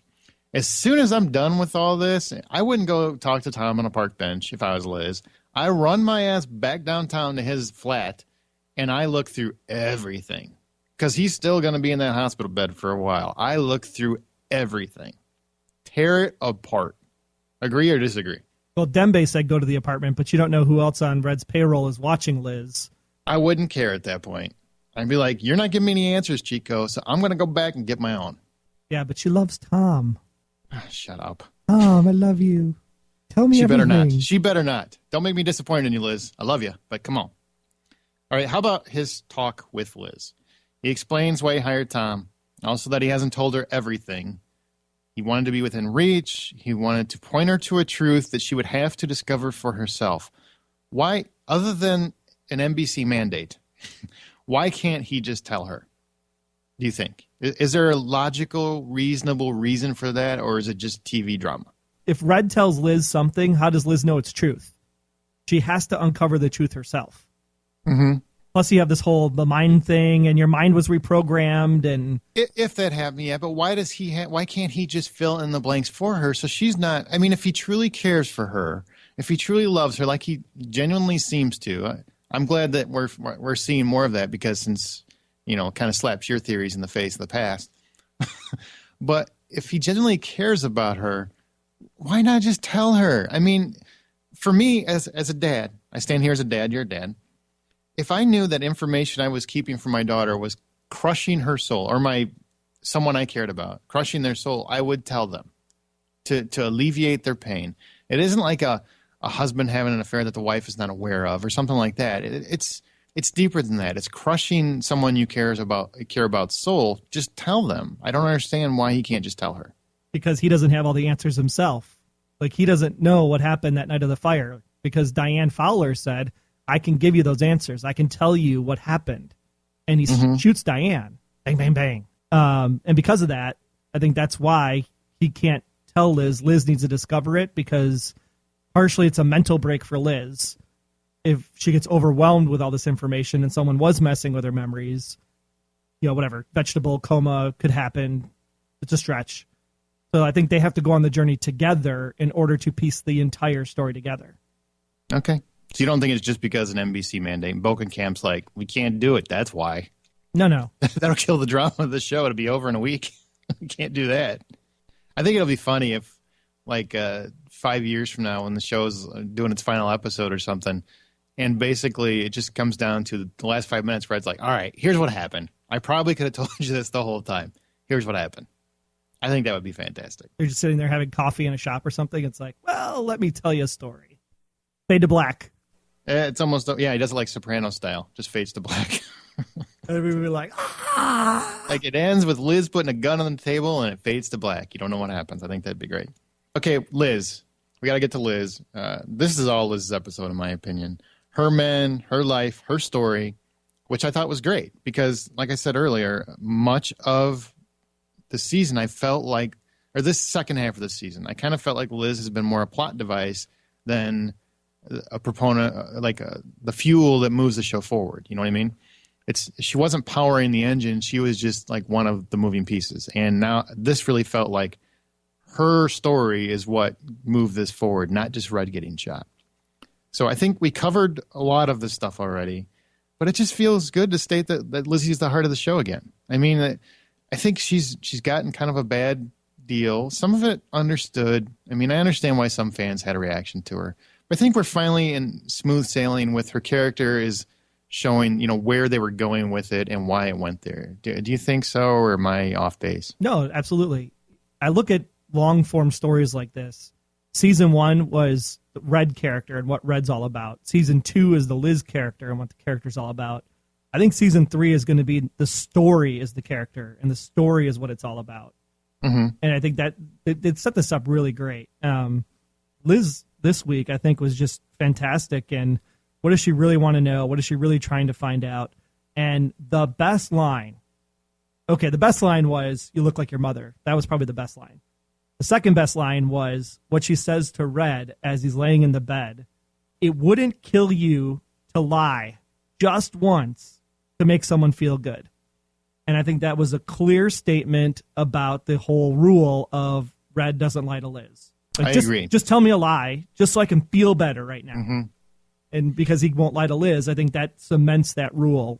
As soon as I'm done with all this, I wouldn't go talk to Tom on a park bench if I was Liz. I run my ass back downtown to his flat, and I look through everything. Because he's still going to be in that hospital bed for a while. I look through everything. Tear it apart. Agree or disagree? Well, Dembe said go to the apartment, but you don't know who else on Red's payroll is watching Liz. I wouldn't care at that point. I'd be like, you're not giving me any answers, Chico, so I'm going to go back and get my own. Yeah, but she loves Tom. Shut up. Tom, I love you. Tell me everything. Better not. She better not. Don't make me disappointed in you, Liz. I love you, but come on. All right, how about his talk with Liz? He explains why he hired Tom, also that he hasn't told her everything. He wanted to be within reach. He wanted to point her to a truth that she would have to discover for herself. Why, other than an NBC mandate, why can't he just tell her? Do you think? Is there a logical, reasonable reason for that, or is it just TV drama? If Red tells Liz something, how does Liz know it's truth? She has to uncover the truth herself. Mm-hmm. Plus, you have this whole the mind thing, and your mind was reprogrammed. And if that happened, yeah. But why does he? Why can't he just fill in the blanks for her? So she's not. I mean, if he truly cares for her, if he truly loves her, like he genuinely seems to, I'm glad that we're seeing more of that because since kind of slaps your theories in the face in the past. But if he genuinely cares about her, why not just tell her? I mean, for me as a dad, I stand here as a dad. You're a dad. If I knew that information I was keeping from my daughter was crushing her soul or someone I cared about, crushing their soul, I would tell them to alleviate their pain. It isn't like a husband having an affair that the wife is not aware of or something like that. It's deeper than that. It's crushing someone you care about soul. Just tell them. I don't understand why he can't just tell her. Because he doesn't have all the answers himself. Like he doesn't know what happened that night of the fire because Diane Fowler said, I can give you those answers. I can tell you what happened. And he shoots Diane. Bang, bang, bang. And because of that, I think that's why he can't tell Liz. Liz needs to discover it because partially it's a mental break for Liz. If she gets overwhelmed with all this information and someone was messing with her memories, whatever, vegetable coma could happen. It's a stretch. So I think they have to go on the journey together in order to piece the entire story together. Okay. So you don't think it's just because an NBC mandate? Bokenkamp's like, we can't do it. That's why. No. That'll kill the drama of the show. It'll be over in a week. We can't do that. I think it'll be funny if, 5 years from now when the show's doing its final episode or something, and basically it just comes down to the last 5 minutes where it's like, all right, here's what happened. I probably could have told you this the whole time. Here's what happened. I think that would be fantastic. You're just sitting there having coffee in a shop or something. It's like, well, let me tell you a story. Fade to black. It's almost, he does it like Soprano style. Just fades to black. And we were like, ah! Like it ends with Liz putting a gun on the table and it fades to black. You don't know what happens. I think that'd be great. Okay, Liz. We got to get to Liz. This is all Liz's episode, in my opinion. Her men, her life, her story, which I thought was great because, like I said earlier, much of the season I felt like, or this second half of the season, I kind of felt like Liz has been more a plot device than a proponent, the fuel that moves the show forward. You know what I mean? she wasn't powering the engine. She was just like one of the moving pieces. And now this really felt like her story is what moved this forward, not just Red getting shot. So I think we covered a lot of this stuff already, but it just feels good to state that Lizzie's the heart of the show again. I mean, I think she's gotten kind of a bad deal. Some of it understood. I mean, I understand why some fans had a reaction to her. But I think we're finally in smooth sailing with her character is showing, where they were going with it and why it went there. Do you think so, or am I off base? No, absolutely. I look at long-form stories like this. Season 1 was the Red character and what Red's all about. Season 2 is the Liz character and what the character's all about. I think Season 3 is going to be the story is the character, and the story is what it's all about. Mm-hmm. And I think that it set this up really great. Liz this week, I think, was just fantastic. And what does she really want to know? What is she really trying to find out? And the best line, the best line was, "You look like your mother." That was probably the best line. The second best line was what she says to Red as he's laying in the bed. "It wouldn't kill you to lie just once to make someone feel good." And I think that was a clear statement about the whole rule of Red doesn't lie to Liz. Like, I agree. Just tell me a lie just so I can feel better right now. Mm-hmm. And because he won't lie to Liz, I think that cements that rule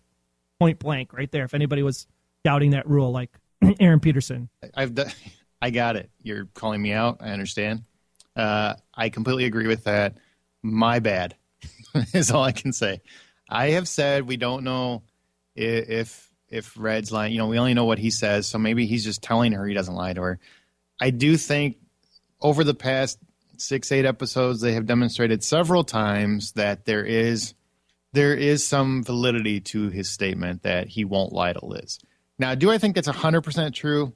point blank right there. If anybody was doubting that rule, like Aaron Peterson. I got it. You're calling me out. I understand. I completely agree with that. My bad is all I can say. I have said we don't know if Red's lying. We only know what he says, so maybe he's just telling her he doesn't lie to her. I do think over the past 6-8 episodes, they have demonstrated several times that there is some validity to his statement that he won't lie to Liz. Now, do I think that's 100% true?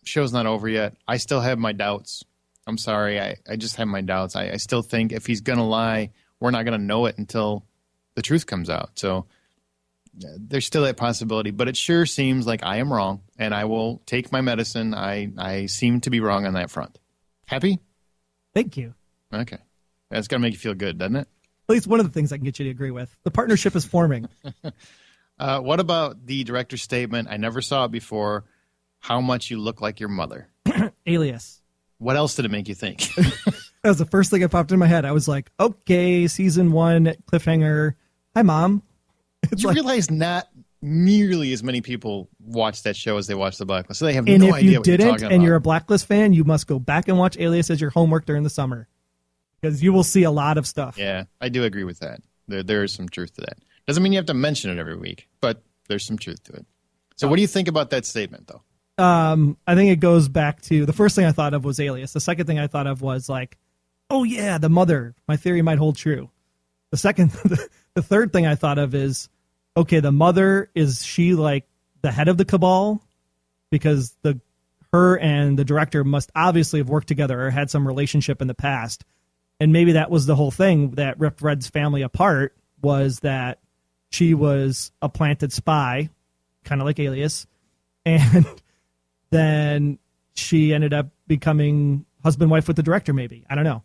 Show's not over yet. I still have my doubts. I'm sorry. I just have my doubts. I still think if he's going to lie, we're not going to know it until the truth comes out. So there's still that possibility, but it sure seems like I am wrong, and I will take my medicine. I seem to be wrong on that front. Happy? Thank you. Okay. That's got to make you feel good, doesn't it? At least one of the things I can get you to agree with. The partnership is forming. What about the director's statement? I never saw it before. How much you look like your mother. Alias. What else did it make you think? That was the first thing that popped in my head. I was like, okay, season 1, cliffhanger. Hi, Mom. You realize not nearly as many people watch that show as they watch The Blacklist. So they have no idea what you're talking about. And if you didn't, and you're a Blacklist fan, you must go back and watch Alias as your homework during the summer. Because you will see a lot of stuff. Yeah, I do agree with that. There is some truth to that. Doesn't mean you have to mention it every week, but there's some truth to it. So what do you think about that statement, though? I think it goes back to the first thing I thought of was Alias. The second thing I thought of was like, oh yeah, the mother. My theory might hold true. The third thing I thought of is, okay, the mother, is she like the head of the cabal? Because her and the director must obviously have worked together or had some relationship in the past. And maybe that was the whole thing that ripped Red's family apart, was that she was a planted spy, kind of like Alias. And then she ended up becoming husband-wife with the director, maybe. I don't know.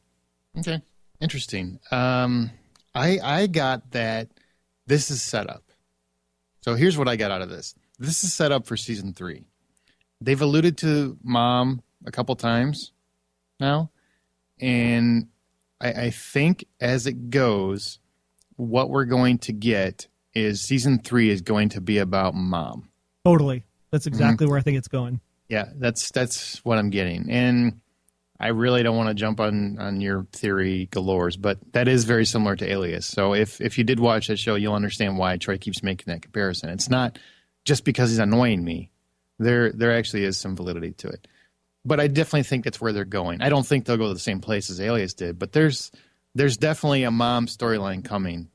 Okay. Interesting. I got that this is set up. So here's what I got out of this. This is set up for season 3. They've alluded to Mom a couple times now. And I think as it goes, what we're going to get is season 3 is going to be about Mom. Totally. That's exactly where I think it's going. Yeah, that's what I'm getting. And I really don't want to jump on your theory galores, but that is very similar to Alias. So if you did watch that show, you'll understand why Troy keeps making that comparison. It's not just because he's annoying me. There actually is some validity to it. But I definitely think that's where they're going. I don't think they'll go to the same place as Alias did, but there's definitely a Mom storyline coming.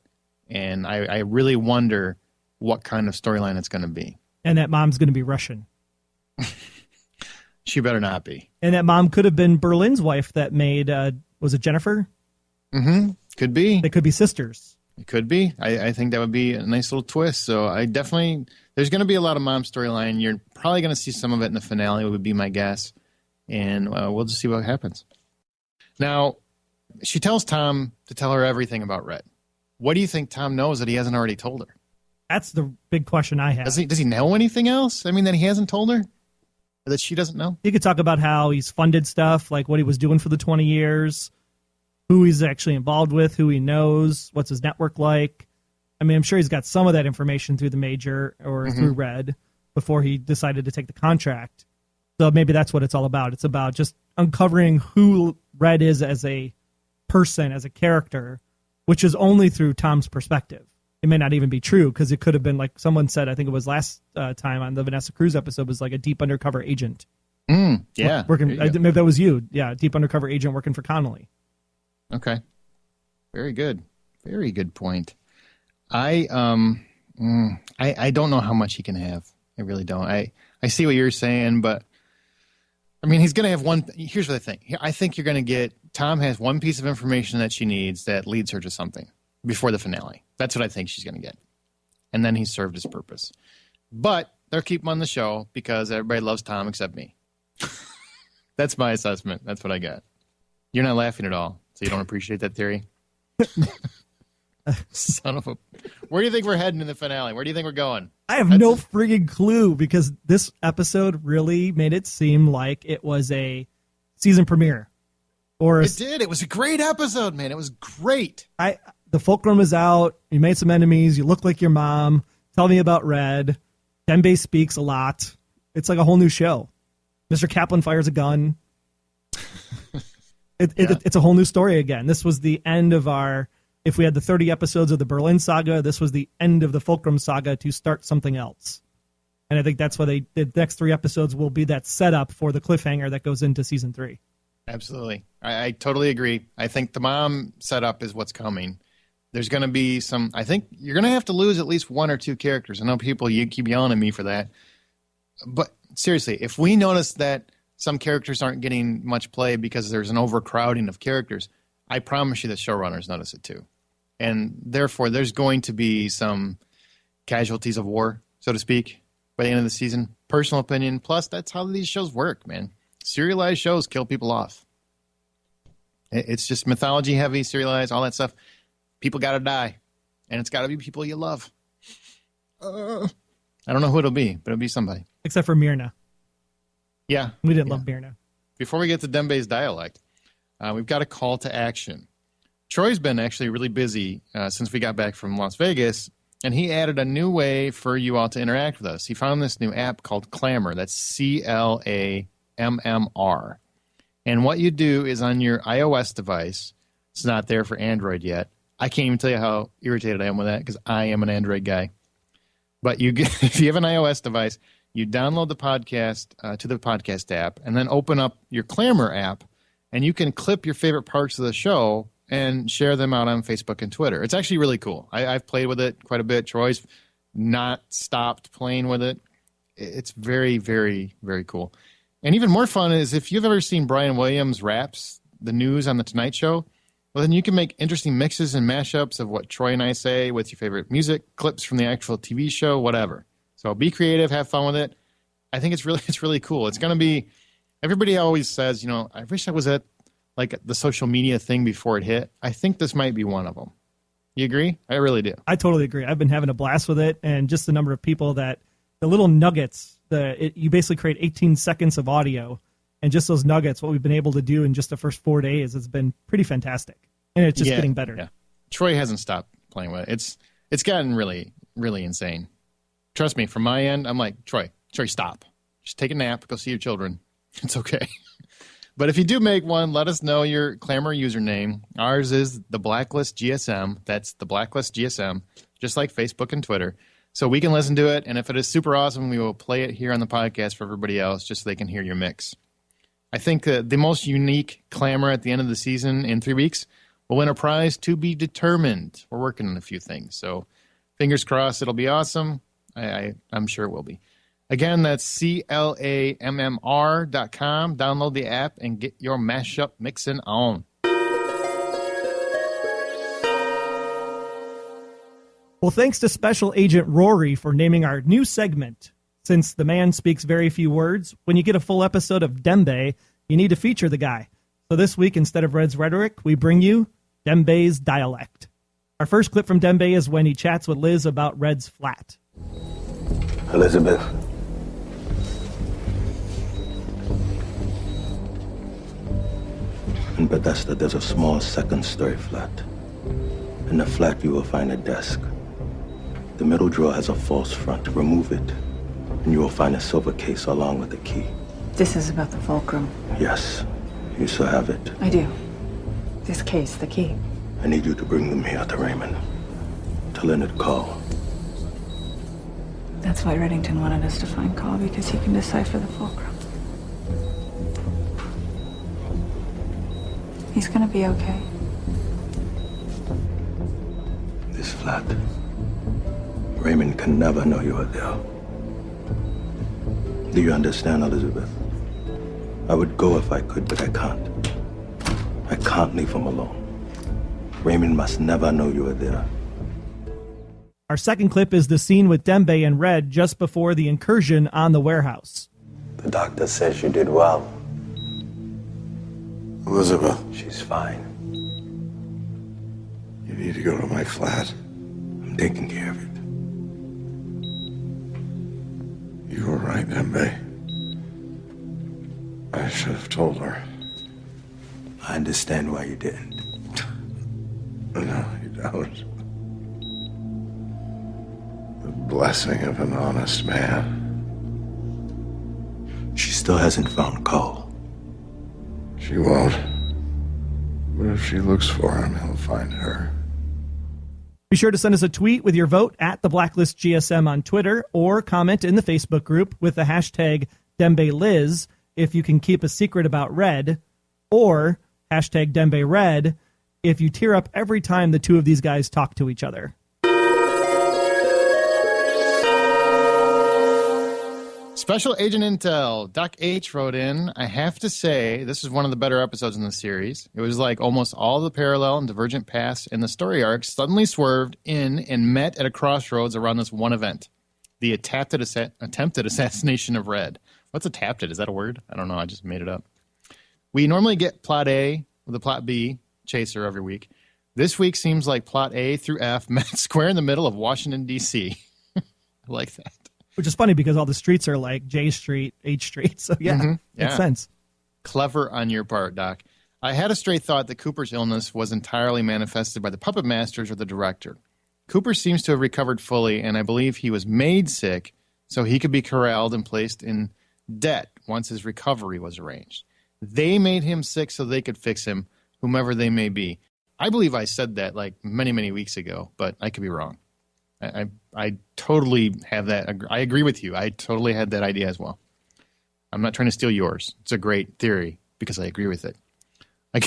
And I really wonder what kind of storyline it's going to be. And that Mom's going to be Russian. She better not be. And that Mom could have been Berlin's wife that made, was it Jennifer? Mm-hmm. Could be. They could be sisters. It could be. I think that would be a nice little twist. So there's going to be a lot of Mom storyline. You're probably going to see some of it in the finale, would be my guess. And we'll just see what happens. Now, she tells Tom to tell her everything about Red. What do you think Tom knows that he hasn't already told her? That's the big question I have. Does he know anything else? I mean, that he hasn't told her? Or that she doesn't know? He could talk about how he's funded stuff, like what he was doing for the 20 years, who he's actually involved with, who he knows, what's his network like. I mean, I'm sure he's got some of that information through the Major or through Red before he decided to take the contract. So maybe that's what it's all about. It's about just uncovering who Red is as a person, as a character, which is only through Tom's perspective. It may not even be true, because it could have been like someone said, I think it was last time on the Vanessa Cruz episode, was like a deep undercover agent. Yeah. Maybe that was you. Yeah, deep undercover agent working for Connelly. Okay. Very good. Very good point. I don't know how much he can have. I really don't. I see what you're saying, but I mean, he's going to have one. Here's what I think. I think you're going to get, Tom has one piece of information that she needs that leads her to something before the finale. That's what I think she's going to get. And then he's served his purpose. But they'll keep him on the show because everybody loves Tom except me. That's my assessment. That's what I got. You're not laughing at all, so you don't appreciate that theory? Son of a... Where do you think we're heading in the finale? Where do you think we're going? I have no friggin' clue, because this episode really made it seem like it was a season premiere. It did. It was a great episode, man. It was great. The Fulcrum is out. You made some enemies. You look like your mom. Tell me about Red. Dembe speaks a lot. It's like a whole new show. Mr. Kaplan fires a gun. It's a whole new story again. This was the end of our... If we had the 30 episodes of the Berlin saga, this was the end of the Fulcrum saga to start something else. And I think that's why the next 3 episodes will be that setup for the cliffhanger that goes into season 3. Absolutely. I totally agree. I think the mom setup is what's coming. There's going to be some, I think you're going to have to lose at least 1 or 2 characters. I know you keep yelling at me for that. But seriously, if we notice that some characters aren't getting much play because there's an overcrowding of characters, I promise you the showrunners notice it too. And therefore, there's going to be some casualties of war, so to speak, by the end of the season. Personal opinion. Plus, that's how these shows work, man. Serialized shows kill people off. It's just mythology heavy, serialized, all that stuff. People got to die. And it's got to be people you love. I don't know who it'll be, but it'll be somebody. Except for Myrna. Yeah. We didn't love Myrna. Before we get to Dembe's dialect, we've got a call to action. Troy's been actually really busy since we got back from Las Vegas, and he added a new way for you all to interact with us. He found this new app called Clamor. That's CLAMMR. And what you do is on your iOS device, it's not there for Android yet. I can't even tell you how irritated I am with that because I am an Android guy. But if you have an iOS device, you download the podcast to the podcast app and then open up your Clamor app, and you can clip your favorite parts of the show and share them out on Facebook and Twitter. It's actually really cool. I've played with it quite a bit. Troy's not stopped playing with it. It's very, very, very cool. And even more fun is if you've ever seen Brian Williams raps the news on The Tonight Show, well, then you can make interesting mixes and mashups of what Troy and I say with your favorite music, clips from the actual TV show, whatever. So be creative, have fun with it. I think it's really cool. It's going to be, everybody always says, I wish I was at like the social media thing before it hit. I think this might be one of them. You agree? I really do. I totally agree. I've been having a blast with it, and just the number of people that, the little nuggets, you basically create 18 seconds of audio, and just those nuggets, what we've been able to do in just the first 4 days, has been pretty fantastic. And it's just getting better. Yeah. Troy hasn't stopped playing with it. It's gotten really, really insane. Trust me, from my end, I'm like, Troy, stop. Just take a nap, go see your children. It's okay. But if you do make one, let us know your Clamor username. Ours is the Blacklist GSM. That's the Blacklist GSM, just like Facebook and Twitter. So we can listen to it, and if it is super awesome, we will play it here on the podcast for everybody else just so they can hear your mix. I think the most unique Clamor at the end of the season in 3 weeks will win a prize to be determined. We're working on a few things, so fingers crossed it'll be awesome. I'm sure it will be. Again, that's CLAMMR.com. Download the app and get your mashup mixing on. Well, thanks to Special Agent Rory for naming our new segment. Since the man speaks very few words, when you get a full episode of Dembe, you need to feature the guy. So this week, instead of Red's rhetoric, we bring you Dembe's dialect. Our first clip from Dembe is when he chats with Liz about Red's flat. Elizabeth. In Bethesda, there's a small second-story flat. In the flat, you will find a desk. The middle drawer has a false front. Remove it, and you will find a silver case along with the key. This is about the Fulcrum. Yes, you still have it. I do. This case, the key. I need you to bring them here to Raymond, to Leonard Caul. That's why Reddington wanted us to find Caul, because he can decipher the Fulcrum. He's gonna be okay. This flat, Raymond can never know you are there. Do you understand, Elizabeth? I would go if I could, but I can't. I can't leave him alone. Raymond must never know you are there. Our second clip is the scene with Dembe and Red just before the incursion on the warehouse. The doctor says you did well. Elizabeth, She's fine. you need to go to my flat. I'm taking care of it. You were right, Dembe. I should have told her. I understand why you didn't. No, you don't. The blessing of an honest man. She still hasn't found Caul. She won't. But if she looks for him, he'll find her. Be sure to send us a tweet with your vote at the Blacklist GSM on Twitter, or comment in the Facebook group with the hashtag DembeLiz if you can keep a secret about Red, or hashtag DembeRed if you tear up every time the two of these guys talk to each other. Special Agent Intel, Doc H wrote in, I have to say, this is one of the better episodes in the series. It was like almost all the parallel and divergent paths in the story arcs suddenly swerved in and met at a crossroads around this one event. The attempted assassination of Red. What's attempted? Is that a word? I don't know. I just made it up. We normally get plot A with a plot B chaser every week. This week seems like plot A through F met square in the middle of Washington, D.C. I like that. Which is funny because all the streets are like J Street, H Street. So yeah, makes sense. Clever on your part, Doc. I had a stray thought that Cooper's illness was entirely manifested by the puppet masters or the director. Cooper seems to have recovered fully, and I believe he was made sick so he could be corralled and placed in debt once his recovery was arranged. They made him sick so they could fix him, whomever they may be. I believe I said that like many, many weeks ago, but I could be wrong. I totally have that. I agree with you. I totally had that idea as well. I'm not trying to steal yours. It's a great theory because I agree with it. I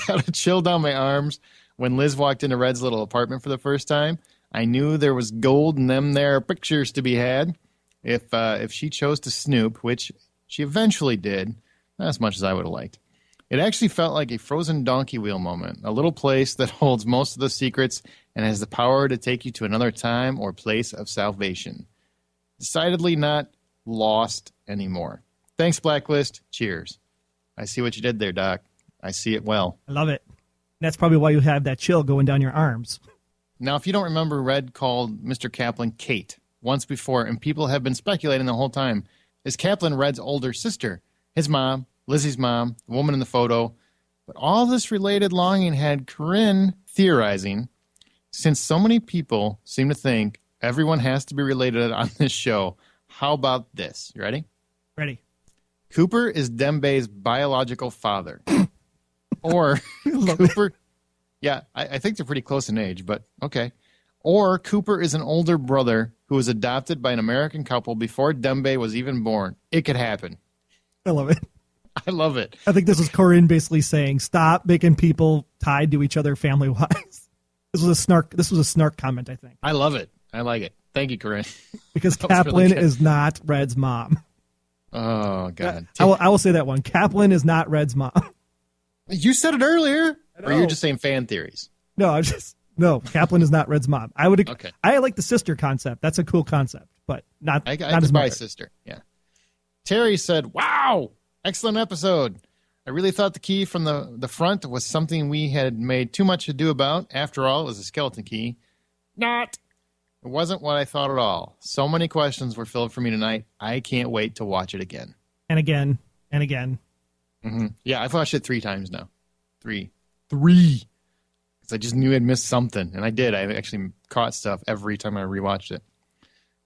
got a chill down my arms when Liz walked into Red's little apartment for the first time. I knew there was gold in them there pictures to be had if she chose to snoop, which she eventually did, not as much as I would have liked. It actually felt like a frozen donkey wheel moment, a little place that holds most of the secrets and has the power to take you to another time or place of salvation. Decidedly not lost anymore. Thanks, Blacklist. Cheers. I see what you did there, Doc. I see it well. I love it. That's probably why you have that chill going down your arms. Now, if you don't remember, Red called Mr. Kaplan Kate once before, and people have been speculating the whole time. Is Kaplan Red's older sister? His mom, Lizzie's mom, the woman in the photo. But all this related longing had Corinne theorizing, since so many people seem to think everyone has to be related on this show, how about this? You ready? Ready. Cooper is Dembe's biological father. Or Cooper... Yeah, I think they're pretty close in age, but okay. Or Cooper is an older brother who was adopted by an American couple before Dembe was even born. It could happen. I love it. I love it. I think this is Corinne basically saying, stop making people tied to each other family-wise. This was a snark comment, I think. I love it. I like it. Thank you, Corinne. Because Kaplan is not Red's mom. Oh, God. I will say that one. Kaplan is not Red's mom. You said it earlier. Or you're just saying fan theories? No, no. Kaplan is not Red's mom. Okay. I like the sister concept. That's a cool concept, but not I his mother. sister. Yeah. Terry said, "Wow, excellent episode. I really thought the key from the front was something we had made too much ado about. After all, it was a skeleton key. Not. It wasn't what I thought at all. So many questions were filled for me tonight. I can't wait to watch it again. And again. And again. Mm-hmm. Yeah, I've watched it 3 times now. 3. Because I just knew I'd missed something. And I did. I actually caught stuff every time I rewatched it.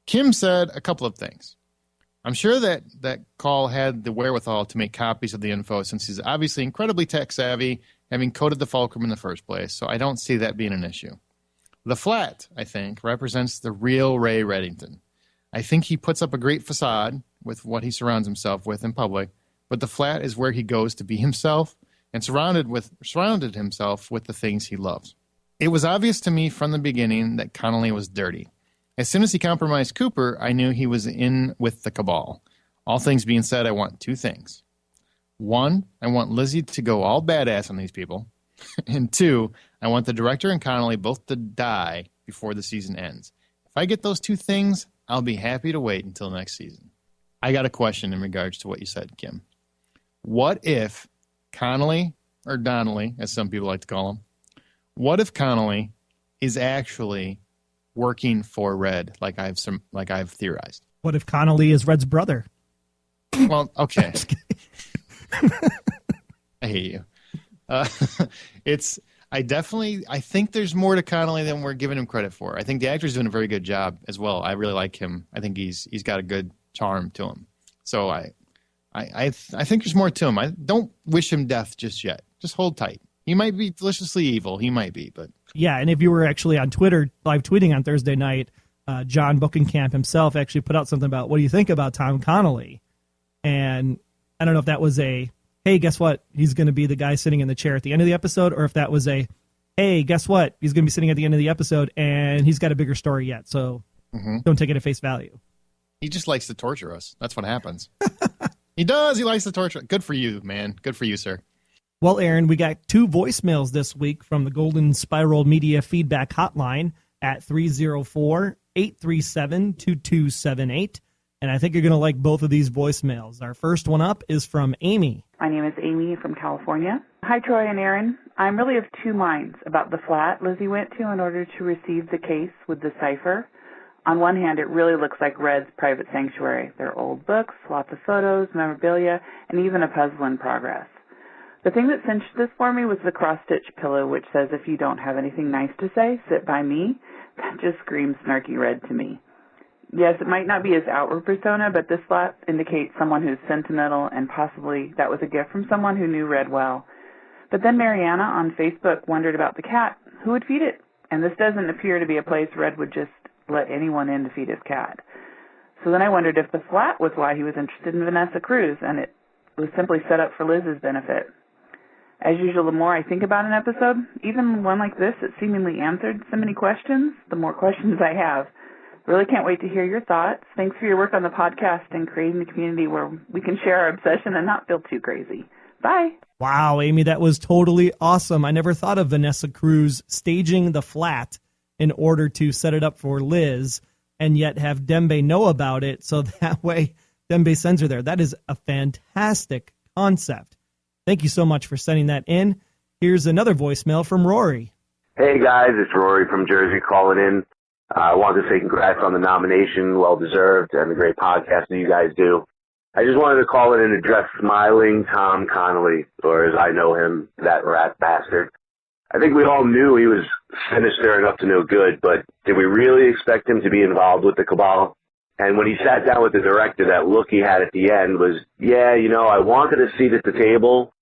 Kim said a couple of things. I'm sure that Caul had the wherewithal to make copies of the info since he's obviously incredibly tech savvy, having coded the Fulcrum in the first place, so I don't see that being an issue. The flat, I think, represents the real Ray Reddington. I think he puts up a great facade with what he surrounds himself with in public, but the flat is where he goes to be himself and surrounded himself with the things he loves. It was obvious to me from the beginning that Connelly was dirty. As soon as he compromised Cooper, I knew he was in with the cabal. All things being said, I want 2 things. 1, I want Lizzie to go all badass on these people. And 2, I want the director and Connelly both to die before the season ends. If I get those 2 things, I'll be happy to wait until next season. I got a question in regards to what you said, Kim. What if Connelly, or Donnelly, as some people like to call him, what if Connelly is actually working for Red, like I've theorized? What if Connelly is Red's brother? Well, okay. I hate you. I think there's more to Connelly than we're giving him credit for. I think the actor's doing a very good job as well. I really like him. I think he's got a good charm to him. So I think there's more to him. I don't wish him death just yet. Just hold tight. He might be deliciously evil. He might be, but yeah. And if you were actually on Twitter live tweeting on Thursday night, John Buckenkamp himself actually put out something about what do you think about Tom Connelly, and I don't know if that was a hey, guess what? He's going to be the guy sitting in the chair at the end of the episode, or if that was a hey, guess what? He's going to be sitting at the end of the episode, and he's got a bigger story yet. So don't take it at face value. He just likes to torture us. That's what happens. He does. He likes to torture. Good for you, man. Good for you, sir. Well, Aaron, we got 2 voicemails this week from the Golden Spiral Media Feedback Hotline at 304-837-2278. And I think you're going to like both of these voicemails. Our first one up is from Amy. My name is Amy from California. Hi, Troy and Aaron. I'm really of 2 minds about the flat Lizzie went to in order to receive the case with the cipher. On one hand, it really looks like Red's private sanctuary. There are old books, lots of photos, memorabilia, and even a puzzle in progress. The thing that cinched this for me was the cross-stitch pillow, which says, if you don't have anything nice to say, sit by me. That just screams snarky Red to me. Yes, it might not be his outward persona, but this flat indicates someone who's sentimental, and possibly that was a gift from someone who knew Red well. But then Mariana on Facebook wondered about the cat. Who would feed it? And this doesn't appear to be a place Red would just let anyone in to feed his cat. So then I wondered if the flat was why he was interested in Vanessa Cruz, and it was simply set up for Liz's benefit. As usual, the more I think about an episode, even one like this that seemingly answered so many questions, the more questions I have. Really can't wait to hear your thoughts. Thanks for your work on the podcast and creating a community where we can share our obsession and not feel too crazy. Bye. Wow, Amy, that was totally awesome. I never thought of Vanessa Cruz staging the flat in order to set it up for Liz and yet have Dembe know about it so that way Dembe sends her there. That is a fantastic concept. Thank you so much for sending that in. Here's another voicemail from Rory. Hey, guys, it's Rory from Jersey calling in. I wanted to say congrats on the nomination, well-deserved, and the great podcast that you guys do. I just wanted to call in and address Smiling Tom Connelly, or as I know him, that rat bastard. I think we all knew he was sinister and up to no good, but did we really expect him to be involved with the cabal? And when he sat down with the director, that look he had at the end was, yeah, you know, I wanted a seat at the table,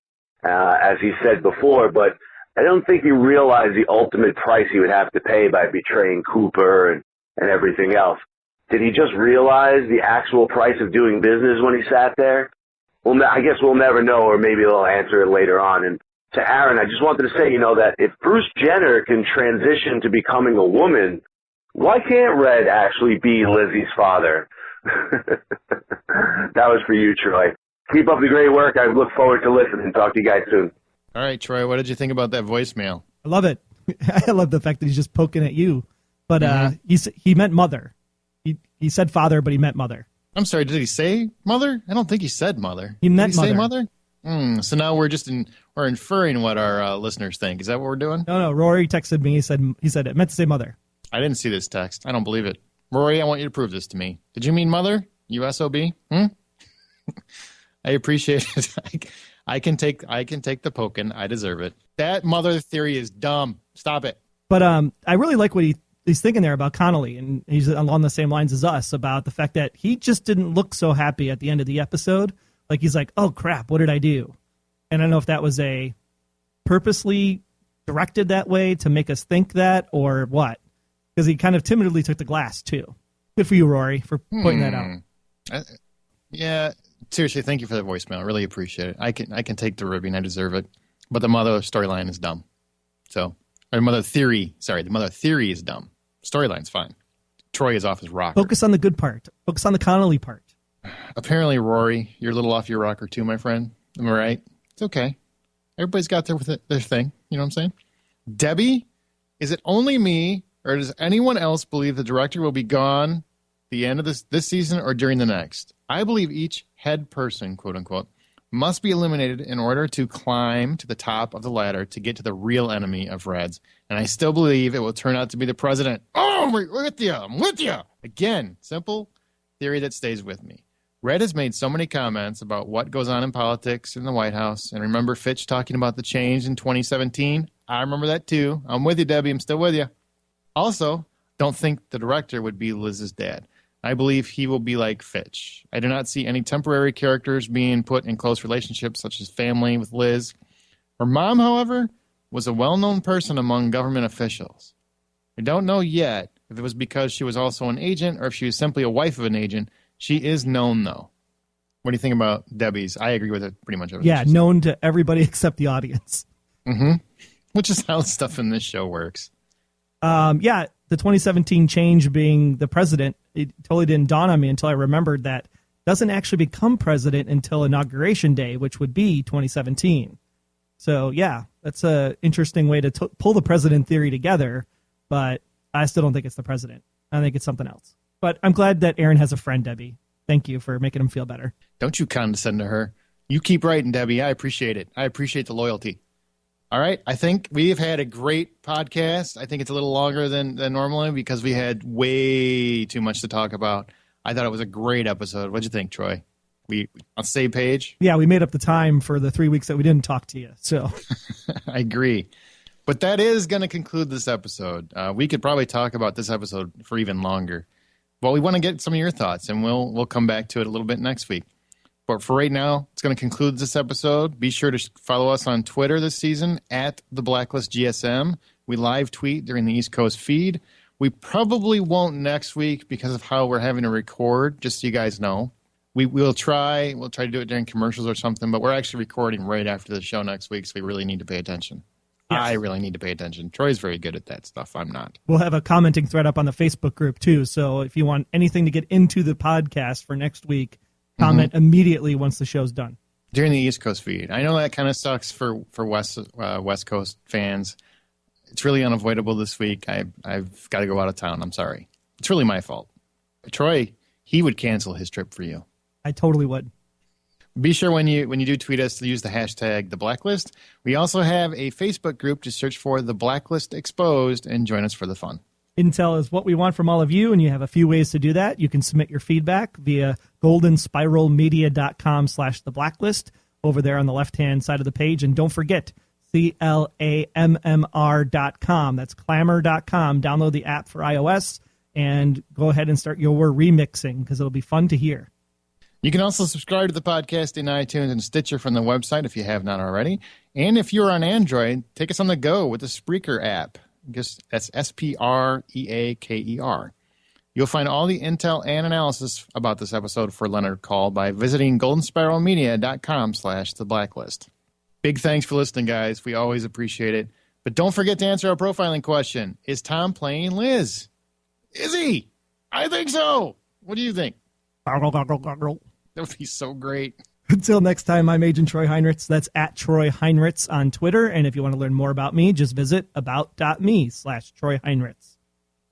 as he said before, but I don't think he realized the ultimate price he would have to pay by betraying Cooper and everything else. Did he just realize the actual price of doing business when he sat there? Well, I guess we'll never know, or maybe they'll answer it later on. And to Aaron, I just wanted to say, you know, that if Bruce Jenner can transition to becoming a woman, why can't Red actually be Lizzie's father? That was for you, Troy. Keep up the great work. I look forward to listening. Talk to you guys soon. All right, Troy, what did you think about that voicemail? I love it. I love the fact that he's just poking at you. But he meant mother. He said father, but he meant mother. I'm sorry, did he say mother? I don't think he said mother. He meant did he mother. say mother? So now we're inferring what our listeners think. Is that what we're doing? No. Rory texted me. He said it meant to say mother. I didn't see this text. I don't believe it. Rory, I want you to prove this to me. Did you mean mother? USOB? I appreciate it. I can take the poking. I deserve it. That mother theory is dumb. Stop it. But I really like what he's thinking there about Connelly, and he's along the same lines as us about the fact that he just didn't look so happy at the end of the episode. Like he's like, oh crap, what did I do? And I don't know if that was a purposely directed that way to make us think that or what. Because he kind of timidly took the glass too. Good for you, Rory, for pointing that out. Yeah, seriously, thank you for the voicemail. I really appreciate it. I can take the ribbing. I deserve it. But the mother storyline is dumb. The mother theory is dumb. Storyline's fine. Troy is off his rocker. Focus on the good part. Focus on the Connelly part. Apparently, Rory, you're a little off your rocker too, my friend. Am I right? It's okay. Everybody's got their thing. You know what I'm saying? Debbie, is it only me, or does anyone else believe the director will be gone the end of this season or during the next? I believe each head person, quote unquote, must be eliminated in order to climb to the top of the ladder to get to the real enemy of Reds. And I still believe it will turn out to be the president. Oh, I'm with you. I'm with you. Again, simple theory that stays with me. Red has made so many comments about what goes on in politics in the White House. And remember Fitch talking about the change in 2017? I remember that too. I'm with you, Debbie. I'm still with you. Also, don't think the director would be Liz's dad. I believe he will be like Fitch. I do not see any temporary characters being put in close relationships, such as family with Liz. Her mom, however, was a well-known person among government officials. I don't know yet if it was because she was also an agent or if she was simply a wife of an agent. She is known, though. What do you think about Debbie's? I agree with it pretty much. Yeah, known to everybody except the audience. Mm-hmm. Which is how stuff in this show works. Yeah, the 2017 change being the president, it totally didn't dawn on me until I remembered that doesn't actually become president until Inauguration Day, which would be 2017. So, yeah, that's an interesting way to pull the president theory together, but I still don't think it's the president. I think it's something else. But I'm glad that Aaron has a friend, Debbie. Thank you for making him feel better. Don't you condescend to her. You keep writing, Debbie. I appreciate it. I appreciate the loyalty. All right. I think we've had a great podcast. I think it's a little longer than normally because we had way too much to talk about. I thought it was a great episode. What'd you think, Troy? We on the same page? Yeah, we made up the time for the 3 weeks that we didn't talk to you. So I agree. But that is going to conclude this episode. We could probably talk about this episode for even longer. But we want to get some of your thoughts, and we'll come back to it a little bit next week. But for right now, it's going to conclude this episode. Be sure to follow us on Twitter this season at the Blacklist GSM. We live tweet during the East Coast feed. We probably won't next week because of how we're having to record, just so you guys know. We'll try to do it during commercials or something, but we're actually recording right after the show next week, so we really need to pay attention. Yes. I really need to pay attention. Troy's very good at that stuff. I'm not. We'll have a commenting thread up on the Facebook group, too. So if you want anything to get into the podcast for next week, comment immediately once the show's done. During the East Coast feed. I know that kind of sucks for West Coast fans. It's really unavoidable this week. I've got to go out of town. I'm sorry. It's really my fault. Troy, he would cancel his trip for you. I totally would. Be sure when you do tweet us to use the hashtag The Blacklist. We also have a Facebook group. Just search for The Blacklist Exposed and join us for the fun. Intel is what we want from all of you, and you have a few ways to do that. You can submit your feedback via goldenspiralmedia.com/theblacklist over there on the left-hand side of the page. And don't forget, CLAMMR.com. That's clamor.com. Download the app for iOS and go ahead and start your remixing because it'll be fun to hear. You can also subscribe to the podcast in iTunes and Stitcher from the website if you have not already. And if you're on Android, take us on the go with the Spreaker app. That's SPREAKER. You'll find all the intel and analysis about this episode for Leonard Caul by visiting goldenspiralmedia.com/theblacklist. Big thanks for listening, guys. We always appreciate it. But don't forget to answer our profiling question. Is Tom playing Liz? Is he? I think so. What do you think? That would be so great. Until next time, I'm Agent Troy Heinrichs. That's at Troy Heinrichs on Twitter. And if you want to learn more about me, just visit about.me/Troy Heinrichs.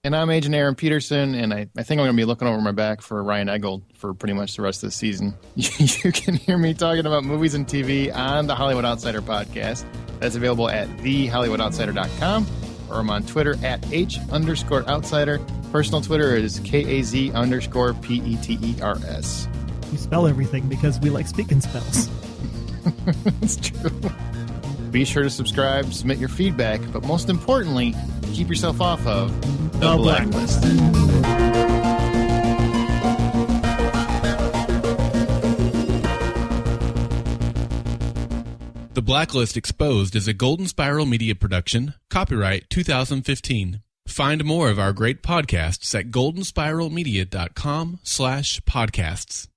And I'm Agent Aaron Peterson, and I think I'm going to be looking over my back for Ryan Eggold for pretty much the rest of the season. You can hear me talking about movies and TV on the Hollywood Outsider podcast. That's available at thehollywoodoutsiders.com, or I'm on Twitter at H_outsider. Personal Twitter is KAZ_PETERS. We spell everything because we like speaking spells. It's true. Be sure to subscribe, submit your feedback, but most importantly, keep yourself off of the Blacklist. The Blacklist Exposed is a Golden Spiral Media production, copyright 2015. Find more of our great podcasts at goldenspiralmedia.com/podcasts.